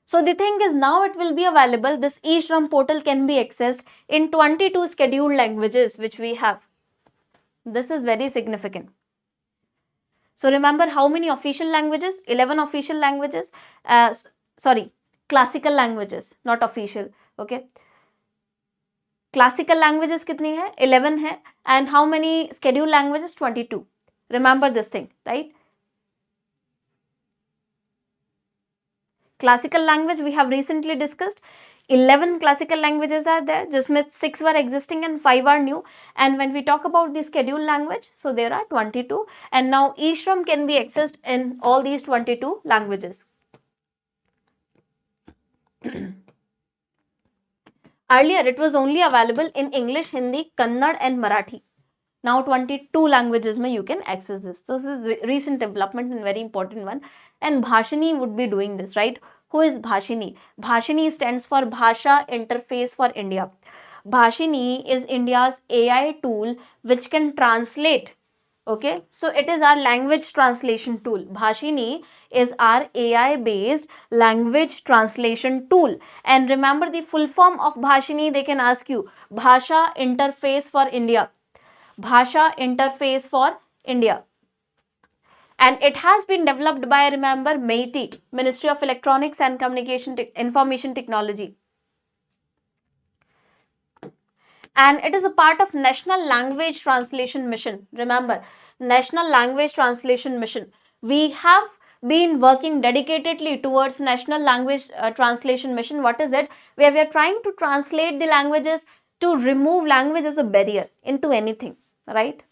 So the thing is now it will be available. This eShram portal can be accessed in 22 scheduled languages which we have. This is very significant. So remember how many official languages? 11 official languages. Classical languages, not official. Okay. Classical languages kitni hai? 11 hai. And how many scheduled languages? 22. Remember this thing, right? Classical language we have recently discussed. 11 classical languages are there, jisme 6 were existing and 5 are new. And when we talk about the scheduled language, so there are 22. And now eShram can be accessed in all these 22 languages. Earlier, it was only available in English, Hindi, Kannada and Marathi. Now 22 languages mein you can access this. So this is recent development and very important one. And Bhashini would be doing this, right? Who is Bhashini? Bhashini stands for Bhasha Interface for India. Bhashini is India's AI tool which can translate. Okay, so it is our language translation tool. Bhashini is our AI based language translation tool. And remember the full form of Bhashini, they can ask you. Bhasha Interface for India. Bhasha Interface for India. And it has been developed by, remember, MeitY, Ministry of Electronics and Information Technology. And it is a part of National Language Translation Mission. Remember, National Language Translation Mission. We have been working dedicatedly towards National Language Translation Mission. What is it? Where we are trying to translate the languages to remove language as a barrier into anything, right?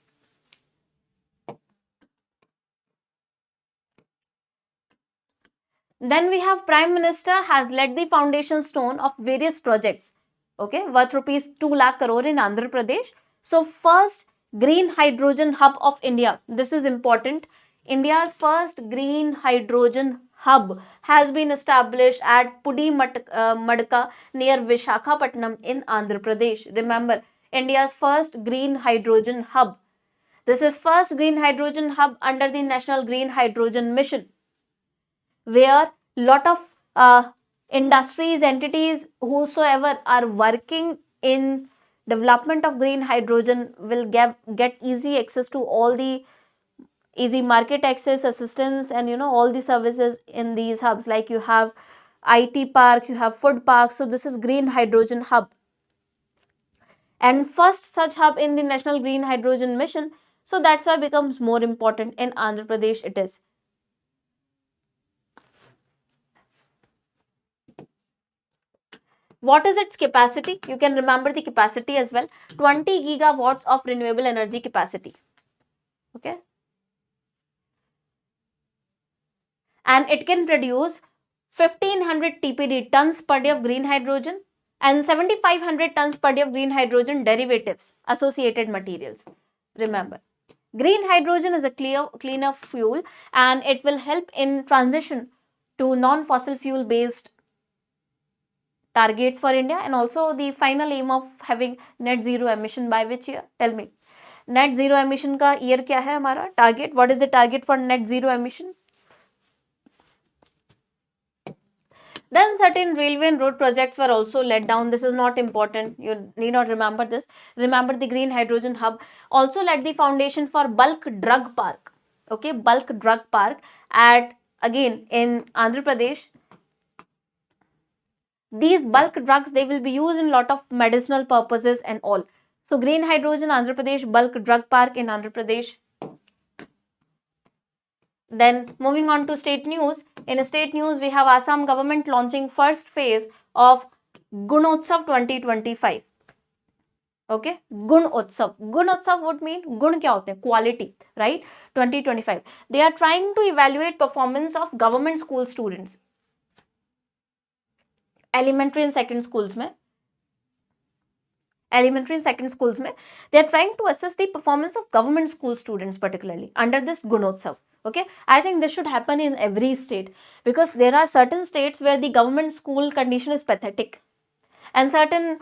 Then we have Prime Minister has led the foundation stone of various projects, okay, worth rupees 2 lakh crore in Andhra Pradesh. So first green hydrogen hub of India. This is important. India's first green hydrogen hub has been established at Pudi Madka near Vishakhapatnam in Andhra Pradesh. Remember, India's first green hydrogen hub. This is first green hydrogen hub under the National Green Hydrogen Mission, where lot of industries, entities, whosoever are working in development of green hydrogen will get easy access to all the easy market access, assistance, and all the services in these hubs. Like you have IT parks, you have food parks. So this is green hydrogen hub. And first such hub in the National Green Hydrogen Mission. So that's why it becomes more important in Andhra Pradesh it is. What is its capacity? You can remember the capacity as well. 20 gigawatts of renewable energy capacity. Okay. And it can produce 1500 TPD, tons per day of green hydrogen, and 7500 tons per day of green hydrogen derivatives, associated materials. Remember, green hydrogen is a cleaner fuel, and it will help in transition to non-fossil fuel based targets for India, and also the final aim of having net zero emission by which year? Tell me. Net zero emission का year क्या है हमारा target? What is the target for net zero emission? Then certain railway and road projects were also let down. This is not important. You need not remember this. Remember the green hydrogen hub. Also laid the foundation for bulk drug park. Okay, bulk drug park at, again, in Andhra Pradesh. These bulk drugs, they will be used in lot of medicinal purposes and all. So green hydrogen, Andhra Pradesh, bulk drug park in Andhra Pradesh. Then moving on to state news. In state news, we have Assam government launching first phase of Gunotsav 2025. Okay, Gunotsav. Gunotsav would mean gun kya hote hain? Quality, right? 2025. They are trying to evaluate performance of government school students. Elementary and second schools mein. Elementary and second schools mein. They are trying to assess the performance of government school students particularly under this Gunotsav. Okay, I think this should happen in every state, because there are certain states where the government school condition is pathetic, and certain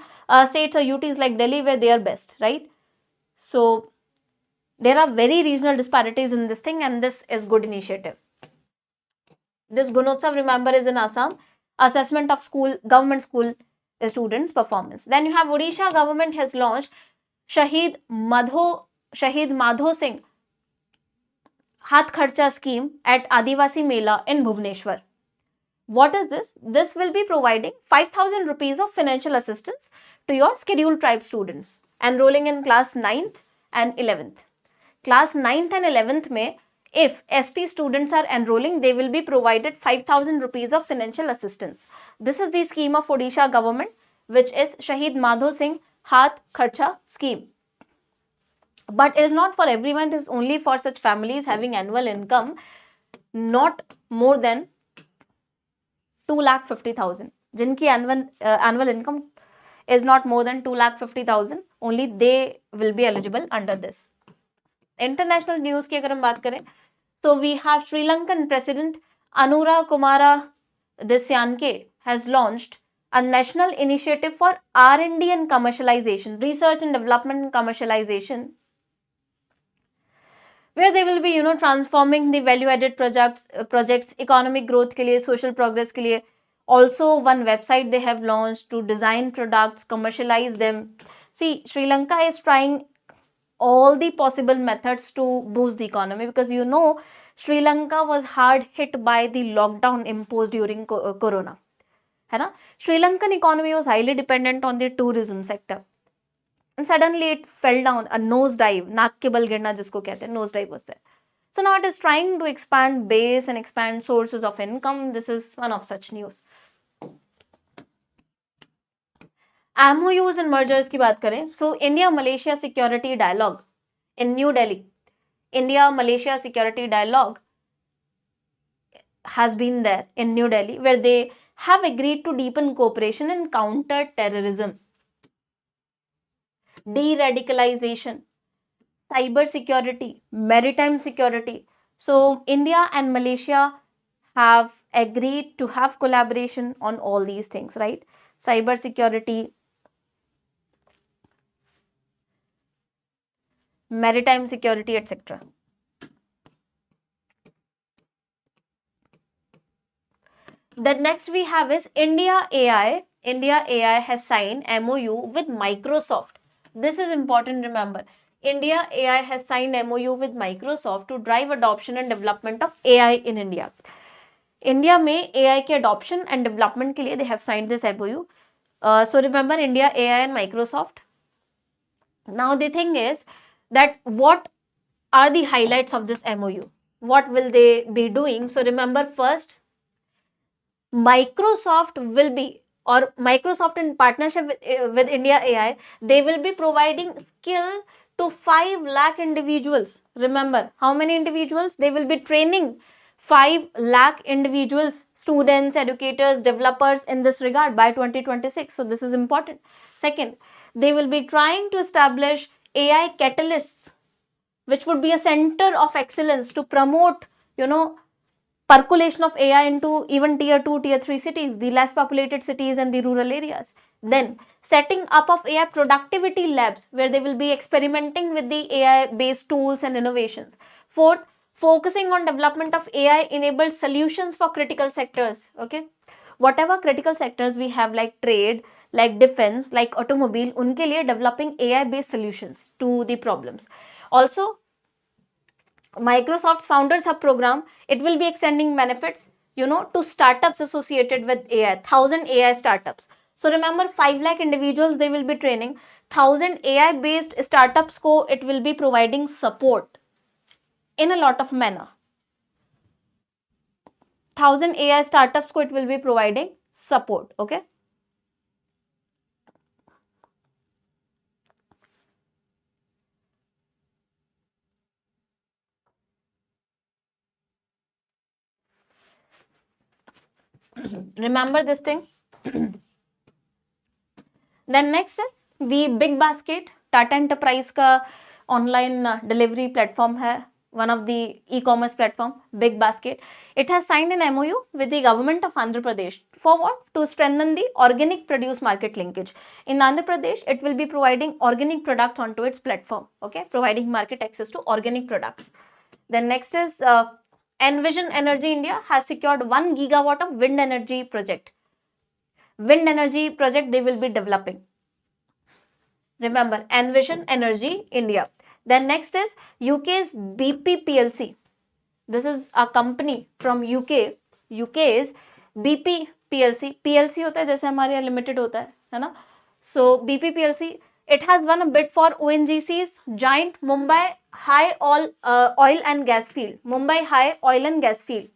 states or UTs like Delhi where they are best, right? So there are very regional disparities in this thing, and this is good initiative. This Gunotsav, remember, is in Assam, assessment of government school students' performance. Then you have Odisha government has launched Shahid Madho Singh Hath Kharcha scheme at Adivasi Mela in Bhubaneswar. What is this? This will be providing 5,000 rupees of financial assistance to your scheduled tribe students enrolling in class 9th and 11th. Class 9th and 11th mein, if ST students are enrolling, they will be provided 5,000 rupees of financial assistance. This is the scheme of Odisha government, which is Shahid Madho Singh Hath Kharcha scheme. But it is not for everyone, it is only for such families having annual income not more than 2,50,000. Jinki annual income is not more than 2,50,000, only they will be eligible under this. International news की अगर हम बात करें, so we have Sri Lankan President Anura Kumara Disyanke has launched a national initiative for R&D and commercialization, research and development and commercialization, where they will be, transforming the value-added projects, economic growth के लिए, social progress के लिए. Also, one website they have launched to design products, commercialize them. See, Sri Lanka is trying all the possible methods to boost the economy, because Sri Lanka was hard hit by the lockdown imposed during Corona. है ना? Sri Lankan economy was highly dependent on the tourism sector. And suddenly it fell down, a nosedive, naak ke bal girna jisko kehte hain, nosedive was there. So now it is trying to expand base and expand sources of income. This is one of such news. MOUs and mergers की बात करें, so India-Malaysia Security Dialogue in New Delhi. India-Malaysia Security Dialogue has been there in New Delhi, where they have agreed to deepen cooperation and counter terrorism, de-radicalization, cyber security, maritime security. So India and Malaysia have agreed to have collaboration on all these things, right? Cyber security, maritime security, etc. The next we have is India AI. India AI has signed MOU with Microsoft. This is important, remember. India AI has signed MOU with Microsoft to drive adoption and development of AI in India. India में AI के adoption and development के लिए they have signed this MOU. So remember, India AI and Microsoft. Now the thing is that what are the highlights of this MOU? What will they be doing? So remember, first, Microsoft will be, or Microsoft in partnership with India AI, they will be providing skill to 5 lakh individuals. Remember, how many individuals? They will be training 5 lakh individuals, students, educators, developers in this regard by 2026. So this is important. Second, they will be trying to establish AI catalysts, which would be a center of excellence to promote, percolation of AI into even tier 2, tier 3 cities, the less populated cities and the rural areas. Then setting up of AI productivity labs where they will be experimenting with the AI based tools and innovations. Fourth, focusing on development of AI enabled solutions for critical sectors. Okay, whatever critical sectors we have like trade, like defense, like automobile, unke liye developing AI based solutions to the problems. Also, Microsoft's Founders Hub program, it will be extending benefits, to startups associated with AI, 1,000 AI startups. So remember, 5 lakh individuals they will be training, 1,000 AI based startups ko it will be providing support in a lot of manner. 1,000 AI startups ko it will be providing support, okay? Remember this thing. Then next is the Big Basket, Tata Enterprise का online delivery platform है, one of the e-commerce platform, Big Basket. It has signed an MOU with the government of Andhra Pradesh for what? To strengthen the organic produce market linkage. In Andhra Pradesh, it will be providing organic products onto its platform, okay, providing market access to organic products. Then next is Envision Energy India has secured 1 gigawatt of wind energy project. Wind energy project they will be developing. Remember, Envision Energy India. Then next is UK's BP PLC. This is a company from UK. UK's BP PLC. PLC होता है जैसे हमारे यहाँ limited होता है ना? So BP PLC, it has won a bid for ONGC's giant Mumbai High Oil and Gas Field. Mumbai High Oil and Gas Field,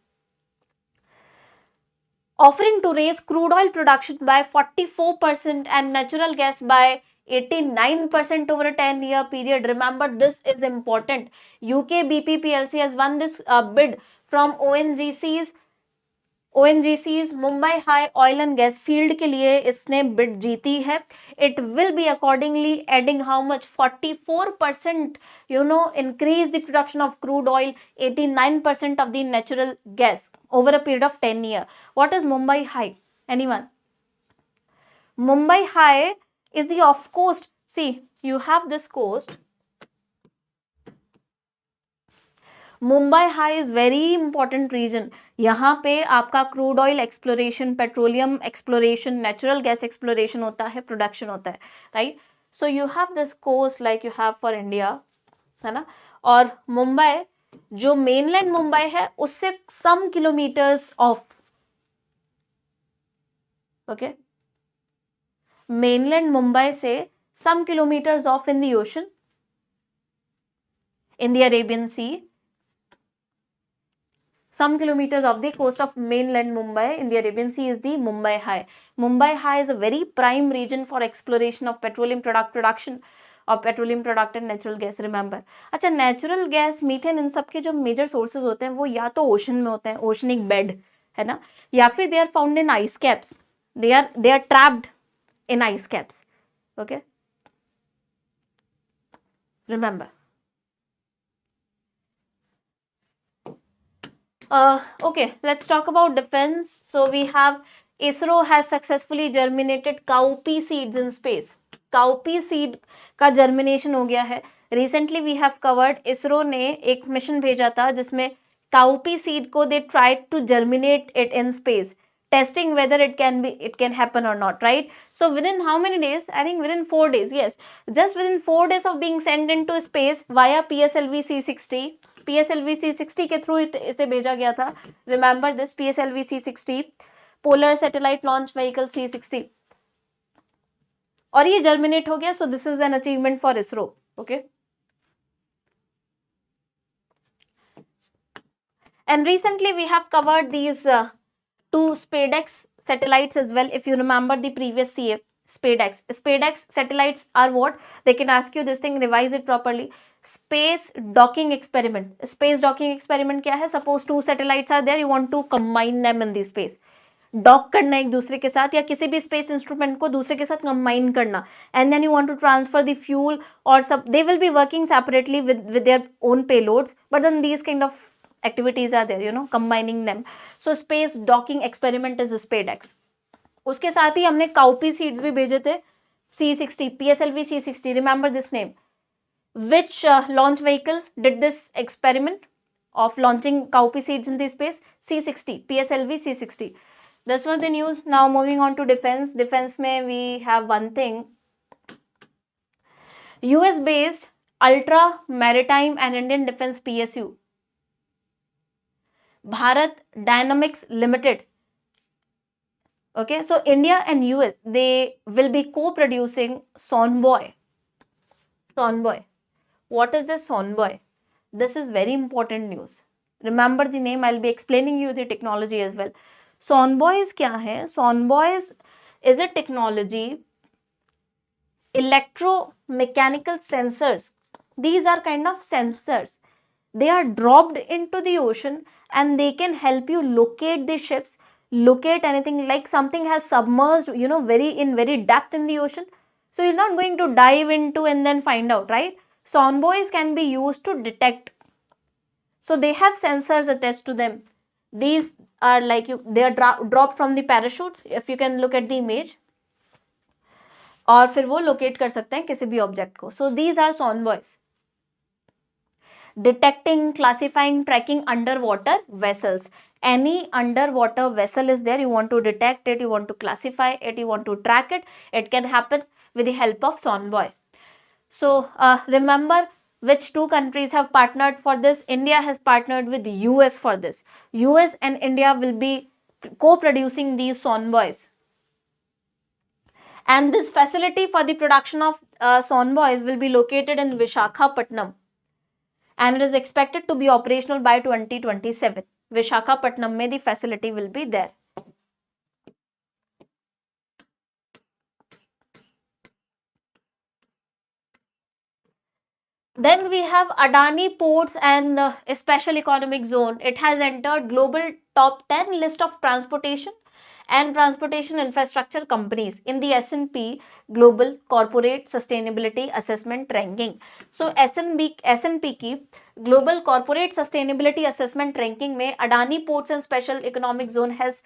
offering to raise crude oil production by 44% and natural gas by 89% over a 10-year period. Remember, this is important. UK BP PLC has won this bid from ONGC's Mumbai High Oil and Gas Field के लिए इसने bid जीती है. It will be accordingly adding how much? 44%, increase the production of crude oil, 89% of the natural gas over a period of 10 years. What is Mumbai High? Anyone? Mumbai High is the off coast. See, you have this coast. Mumbai high is very important region. यहाँ पे आपका crude oil exploration, petroleum exploration, natural gas exploration होता है, production होता है, right? So you have this coast like you have for India, है ना? और मुंबई, जो मेनलैंड मुंबई है उससे some kilometres off, okay, mainland Mumbai से some kilometers off in the ocean, in the Arabian Sea, some kilometers off the coast of mainland Mumbai in the Arabian Sea is the Mumbai High. Mumbai High is a very prime region for exploration of petroleum production और petroleum product and natural gas. Remember, अच्छा, natural gas, methane, इन सब के जो major sources होते हैं वो या तो ओशन में होते हैं, ओशनिक बेड, है ना, या फिर they are found in ice caps, they are trapped in ice caps, okay, remember. Okay, let's talk about defense. So we have ISRO has successfully germinated cowpea seeds in space. Cowpea seed का germination हो गया है. Recently we have covered, ISRO ने एक mission भेजा था जिसमें cowpea seed को they tried to germinate it in space, testing whether it can happen or not, right? So within how many days? I think within 4 days. Yes, just within 4 days of being sent into space via PSLV C60. PSLV C60 के through इसे भेजा गया था. Remember this, PSLV C60, Polar Satellite Launch Vehicle C60, और ये germinate हो गया. So this is an achievement for ISRO. Okay. And recently we have covered these two SpaceX satellites as well. If you remember the previous CA, SpaceX satellites are what? They can ask you this thing, revise it properly. Space docking experiment. Space docking experiment क्या है? Suppose 2 satellites are there, you want to combine them in the space. Dock करना एक दूसरे के साथ, या किसी भी स्पेस इंस्ट्रूमेंट को दूसरे के साथ कंबाइन करना, and then you want to transfer the fuel और सब, they will be working separately with their own payloads, but then these kind of activities are there, combining them. So space docking experiment is SpaceX. उसके साथ ही हमने cowpea seeds भी भेजे थे, C60, PSLV C60, remember this name. Which launch vehicle did this experiment of launching cowpea seeds in the space? C60, PSLV C60. This was the news. Now moving on to defense. Defense mein we have one thing. US based Ultra Maritime and Indian Defense PSU, Bharat Dynamics Limited. Okay, so India and US, they will be co-producing Sonboy. Sonboy. What is this Sonboy? This is very important news. Remember the name, I'll be explaining you the technology as well. Sonboys क्या है? Sonboys is a technology, electromechanical sensors. These are kind of sensors. They are dropped into the ocean and they can help you locate the ships, locate anything, like something has submerged, very depth in the ocean. So you're not going to dive into and then find out, right? Sonboys can be used to detect. So they have sensors attached to them. These are like they are dropped from the parachutes. If you can look at the image, और फिर वो locate कर सकते हैं किसी भी object को. So these are Sonboys. Detecting, classifying, tracking underwater vessels. Any underwater vessel is there, you want to detect it, you want to classify it, you want to track it. It can happen with the help of Sonboy. So remember which two countries have partnered for this? India has partnered with the US for this. US and India will be co-producing these Sonboys. And this facility for the production of Sonboys will be located in Visakhapatnam. And it is expected to be operational by 2027. Visakhapatnam mein the facility will be there. Then we have Adani Ports and Special Economic Zone. It has entered global top 10 list of transportation and transportation infrastructure companies in the S&P Global Corporate Sustainability Assessment Ranking. So S&P की Global Corporate Sustainability Assessment Ranking में Adani Ports and Special Economic Zone has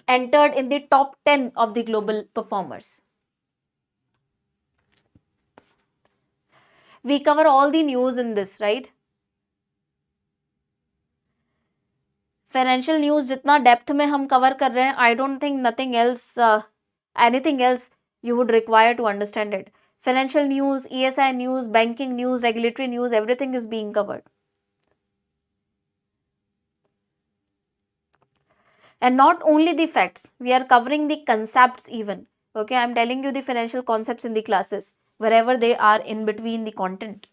entered in the top 10 of the global performers. We cover all the news in this, right? Financial news जितना depth में हम cover कर रहे हैं, I don't think anything else you would require to understand it. Financial news, ESI news, banking news, regulatory news, everything is being covered. And not only the facts, we are covering the concepts even. Okay, I'm telling you the financial concepts in the classes, wherever they are in between the content.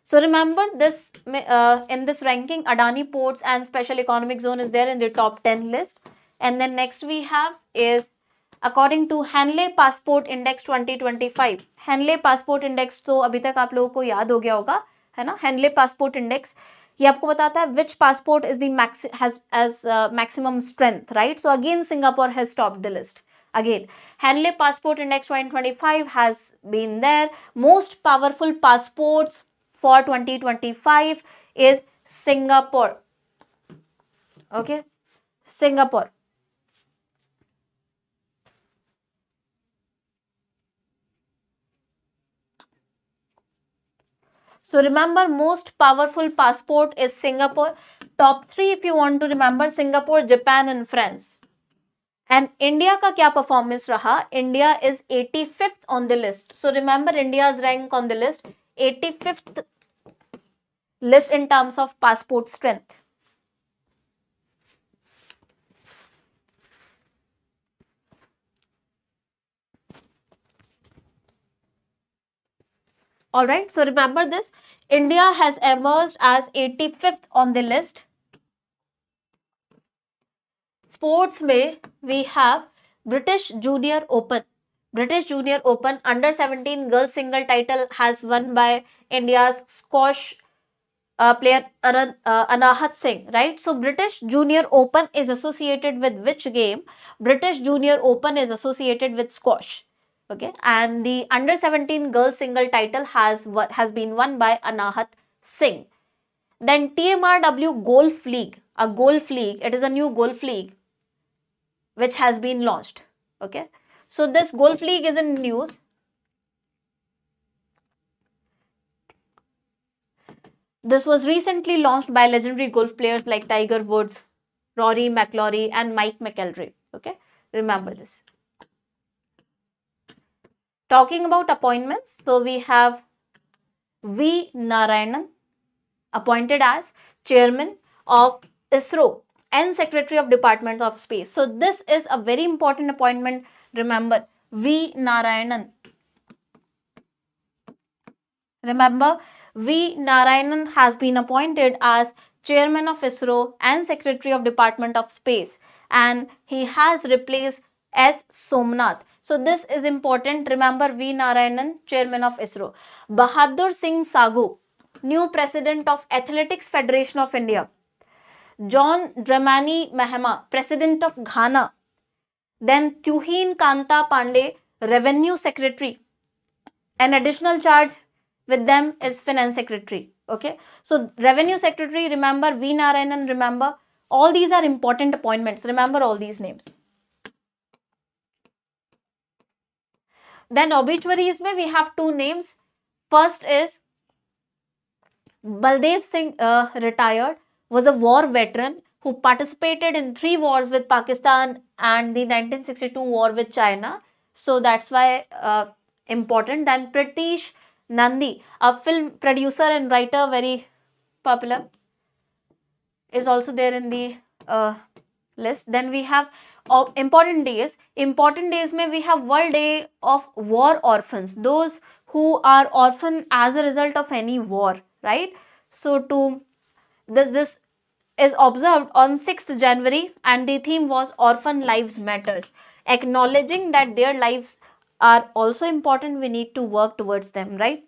So remember this, in this ranking, Adani Ports and Special Economic Zone is there in the top 10 list. And then next we have is according to Hanley Passport Index 2025. Hanley Passport Index तो अभी तक आप लोगों को याद हो गया होगा, है ना? Hanley Passport Index ये आपको बताता है which passport is the maximum strength, right? So again Singapore has topped the list. Again, Hanley Passport Index 2025 has been there. Most powerful passports for 2025 is Singapore. Okay, Singapore. So remember, most powerful passport is Singapore. Top 3 if you want to remember, Singapore, Japan and France. And India का क्या performance रहा? India is 85th on the list. So remember India's rank on the list, 85th list in terms of passport strength. Alright, so remember this, India has emerged as 85th on the list. Sports में we have British Junior Open. British Junior Open under 17 girls single title has won by India's squash player Anahat Singh, right? So British Junior Open is associated with which game? British Junior Open is associated with squash. Okay, and the under 17 girls single title has been won by Anahat Singh. Then TMRW Golf League, a golf league, it is a new golf league which has been launched. Okay, so this golf league is in news. This was recently launched by legendary golf players like Tiger Woods, Rory McIlroy and Mike McElroy. Okay, remember this. Talking about appointments, so we have V. Narayanan appointed as chairman of ISRO and Secretary of Department of Space. So this is a very important appointment. Remember, V. Narayanan. Remember, V. Narayanan has been appointed as chairman of ISRO and Secretary of Department of Space, and he has replaced S. Somnath. So this is important. Remember, V. Narayanan, chairman of ISRO. Bahadur Singh Sagu, new president of Athletics Federation of India. John Dramani Mahama, president of Ghana. Then Tuhin Kanta Pandey, revenue secretary. An additional charge with them is finance secretary. Okay, so revenue secretary, remember, V. Narayanan, remember, all these are important appointments. Remember all these names. Then obituaries mein we have two names. First is Baldev Singh, retired, was a war veteran who participated in 3 wars with Pakistan and the 1962 war with China. So that's why important. Then Pritish Nandi, a film producer and writer, very popular, is also there in the list. Then we have important days. Important days mein we have World Day of War Orphans, those who are orphan as a result of any war, right? So to this is observed on 6th January and the theme was Orphan Lives Matters, acknowledging that their lives are also important. We need to work towards them, right?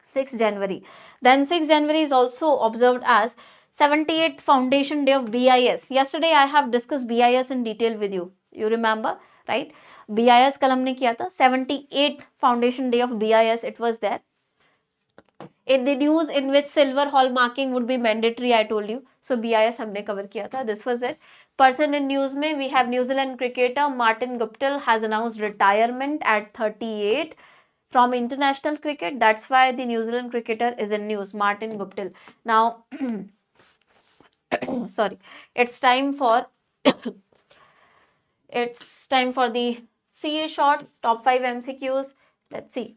6th January. Then 6th January is also observed as 78th Foundation Day of BIS. Yesterday I have discussed BIS in detail with you. You remember, right? BIS कल हमने किया था. 78th Foundation Day of BIS, it was there. In the news in which silver hallmarking would be mandatory, I told you. So BIS हमने cover किया था. This was it. Person in news में we have New Zealand cricketer Martin Guptill has announced retirement at 38 from international cricket. That's why the New Zealand cricketer is in news, Martin Guptill. Now, sorry, it's time for the CA shorts, top 5 MCQs. Let's see.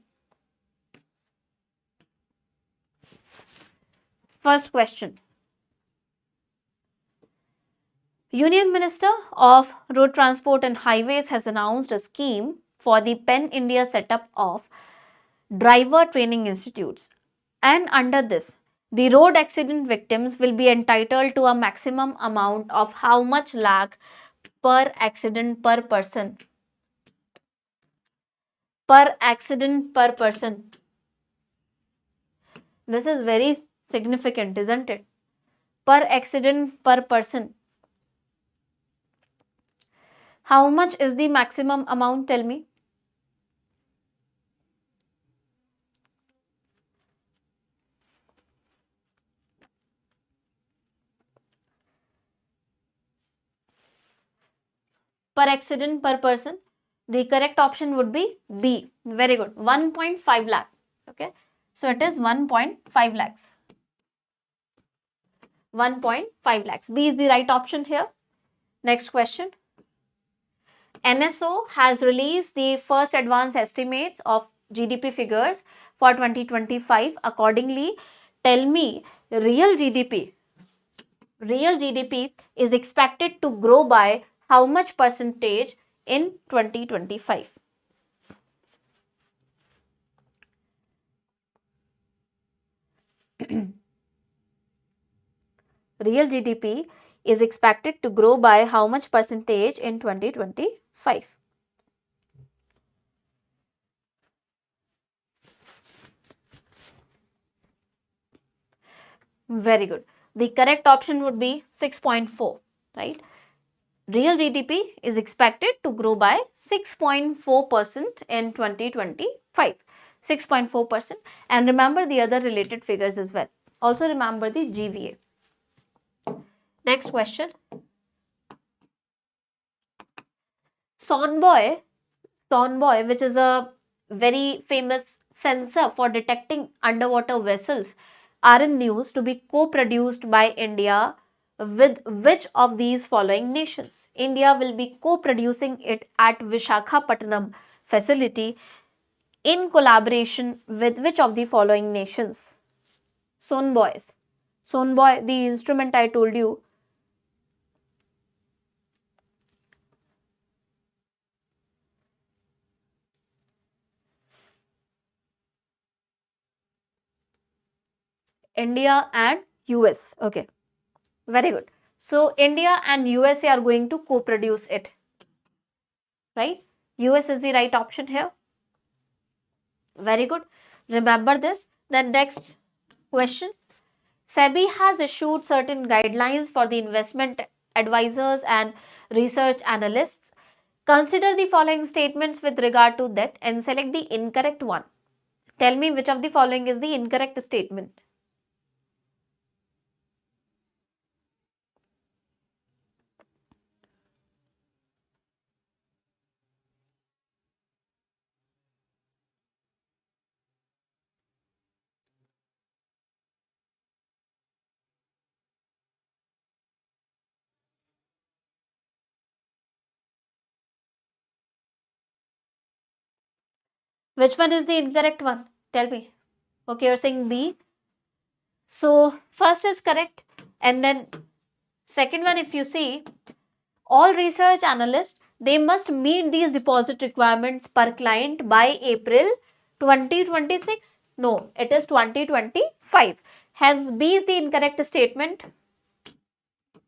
First question. Union Minister of Road Transport and Highways has announced a scheme for the Pen India setup of driver training institutes, and under this the road accident victims will be entitled to a maximum amount of how much lakh per accident per person? Per accident per person. This is very significant, isn't it? Per accident per person. How much is the maximum amount? Tell me. Per accident per person. The correct option would be B. Very good. 1.5 lakh. Okay. So it is 1.5 lakhs. 1.5 lakhs. B is the right option here. Next question. NSO has released the first advanced estimates of GDP figures for 2025. Accordingly, tell me, real GDP is expected to grow by how much percentage in 2025? Real GDP is expected to grow by how much percentage in 2025? Very good. The correct option would be 6.4, right? Real GDP is expected to grow by 6.4% in 2025. 6.4%. And remember the other related figures as well. Also remember the GVA. Next question. Sonboy, which is a very famous sensor for detecting underwater vessels, are in news to be co-produced by India with which of these following nations? India will be co-producing it at Visakhapatnam facility in collaboration with which of the following nations? Sonboys. Sonboy, the instrument I told you. India and US. Okay, very good. So India and USA are going to co-produce it, right? US is the right option here. Very good. Remember this. Then next question. SEBI has issued certain guidelines for the investment advisors and research analysts. Consider the following statements with regard to that and select the incorrect one. Tell me which of the following is the incorrect statement. Which one is the incorrect one? Tell me. Okay, you're saying B. So first is correct, and then second one, if you see, all research analysts, they must meet these deposit requirements per client by April 2026. No, it is 2025. Hence, B is the incorrect statement.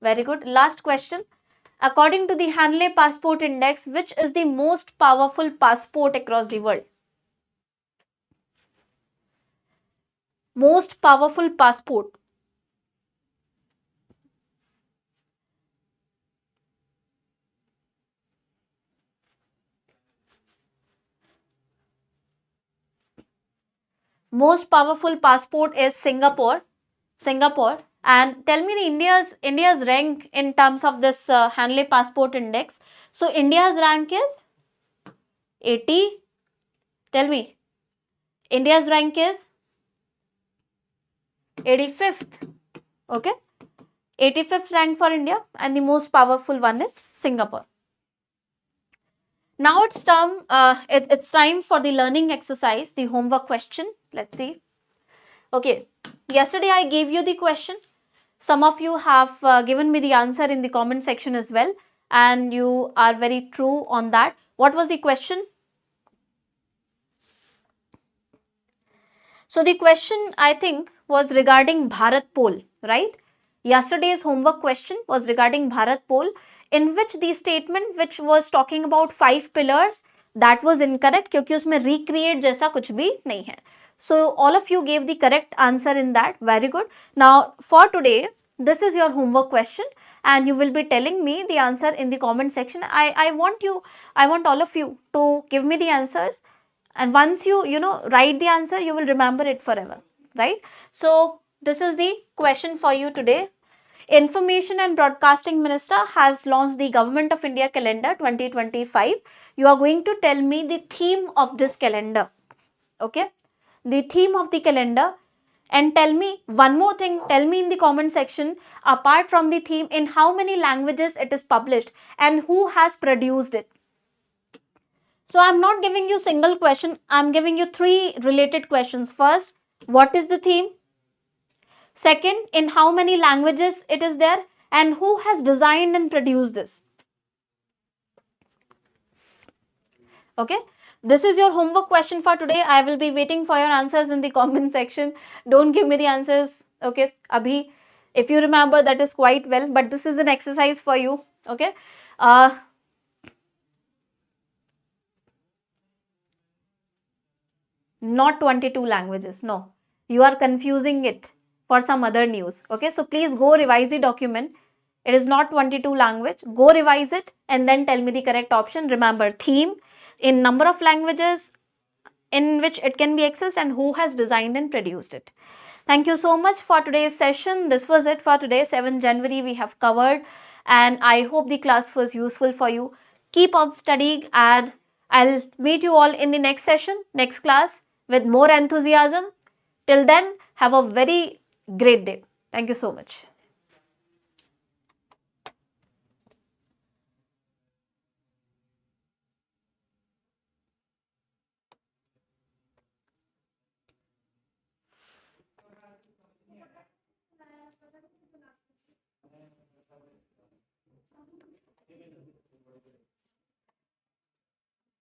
Very good. Last question. According to the Hanley Passport Index, which is the most powerful passport across the world? Most powerful passport. Most powerful passport is Singapore. And tell me the India's rank in terms of this Hanley Passport Index. So India's rank is 80. Tell me. India's rank is 85th. Okay. 85th rank for India, and the most powerful one is Singapore. Now it's time for the learning exercise, the homework question. Let's see. Okay. Yesterday I gave you the question. Some of you have given me the answer in the comment section as well, and you are very true on that. What was the question? So the question, I think, was regarding Bharat poll, right? Yesterday's homework question was regarding Bharat poll, in which the statement which was talking about 5 pillars, that was incorrect क्योंकि उसमें recreate जैसा कुछ भी नहीं है. So all of you gave the correct answer in that. Very good. Now for today, this is your homework question, and you will be telling me the answer in the comment section. I want all of you to give me the answers, and once you write the answer, you will remember it forever, right? So this is the question for you today. Information and Broadcasting Minister has launched the Government of India calendar 2025. You are going to tell me the theme of this calendar. Okay, the theme of the calendar. And tell me one more thing, tell me in the comment section, apart from the theme, in how many languages it is published and who has produced it. So I'm not giving you single question, I'm giving you 3 related questions. First, what is the theme? Second, in how many languages it is there, and who has designed and produced this? Okay, this is your homework question for today. I will be waiting for your answers in the comment section. Don't give me the answers, okay, abhi. If you remember, that is quite well, but this is an exercise for you, okay. Not 22 languages, no. You are confusing it for some other news, okay. So please go revise the document. It is not 22 language. Go revise it and then tell me the correct option. Remember, theme, in number of languages in which it can be accessed, and who has designed and produced it. Thank you so much for today's session. This was it for today. 7 January we have covered, and I hope the class was useful for you. Keep on studying, and I'll meet you all in the next session, next class, with more enthusiasm. Till then, have a very great day. Thank you so much.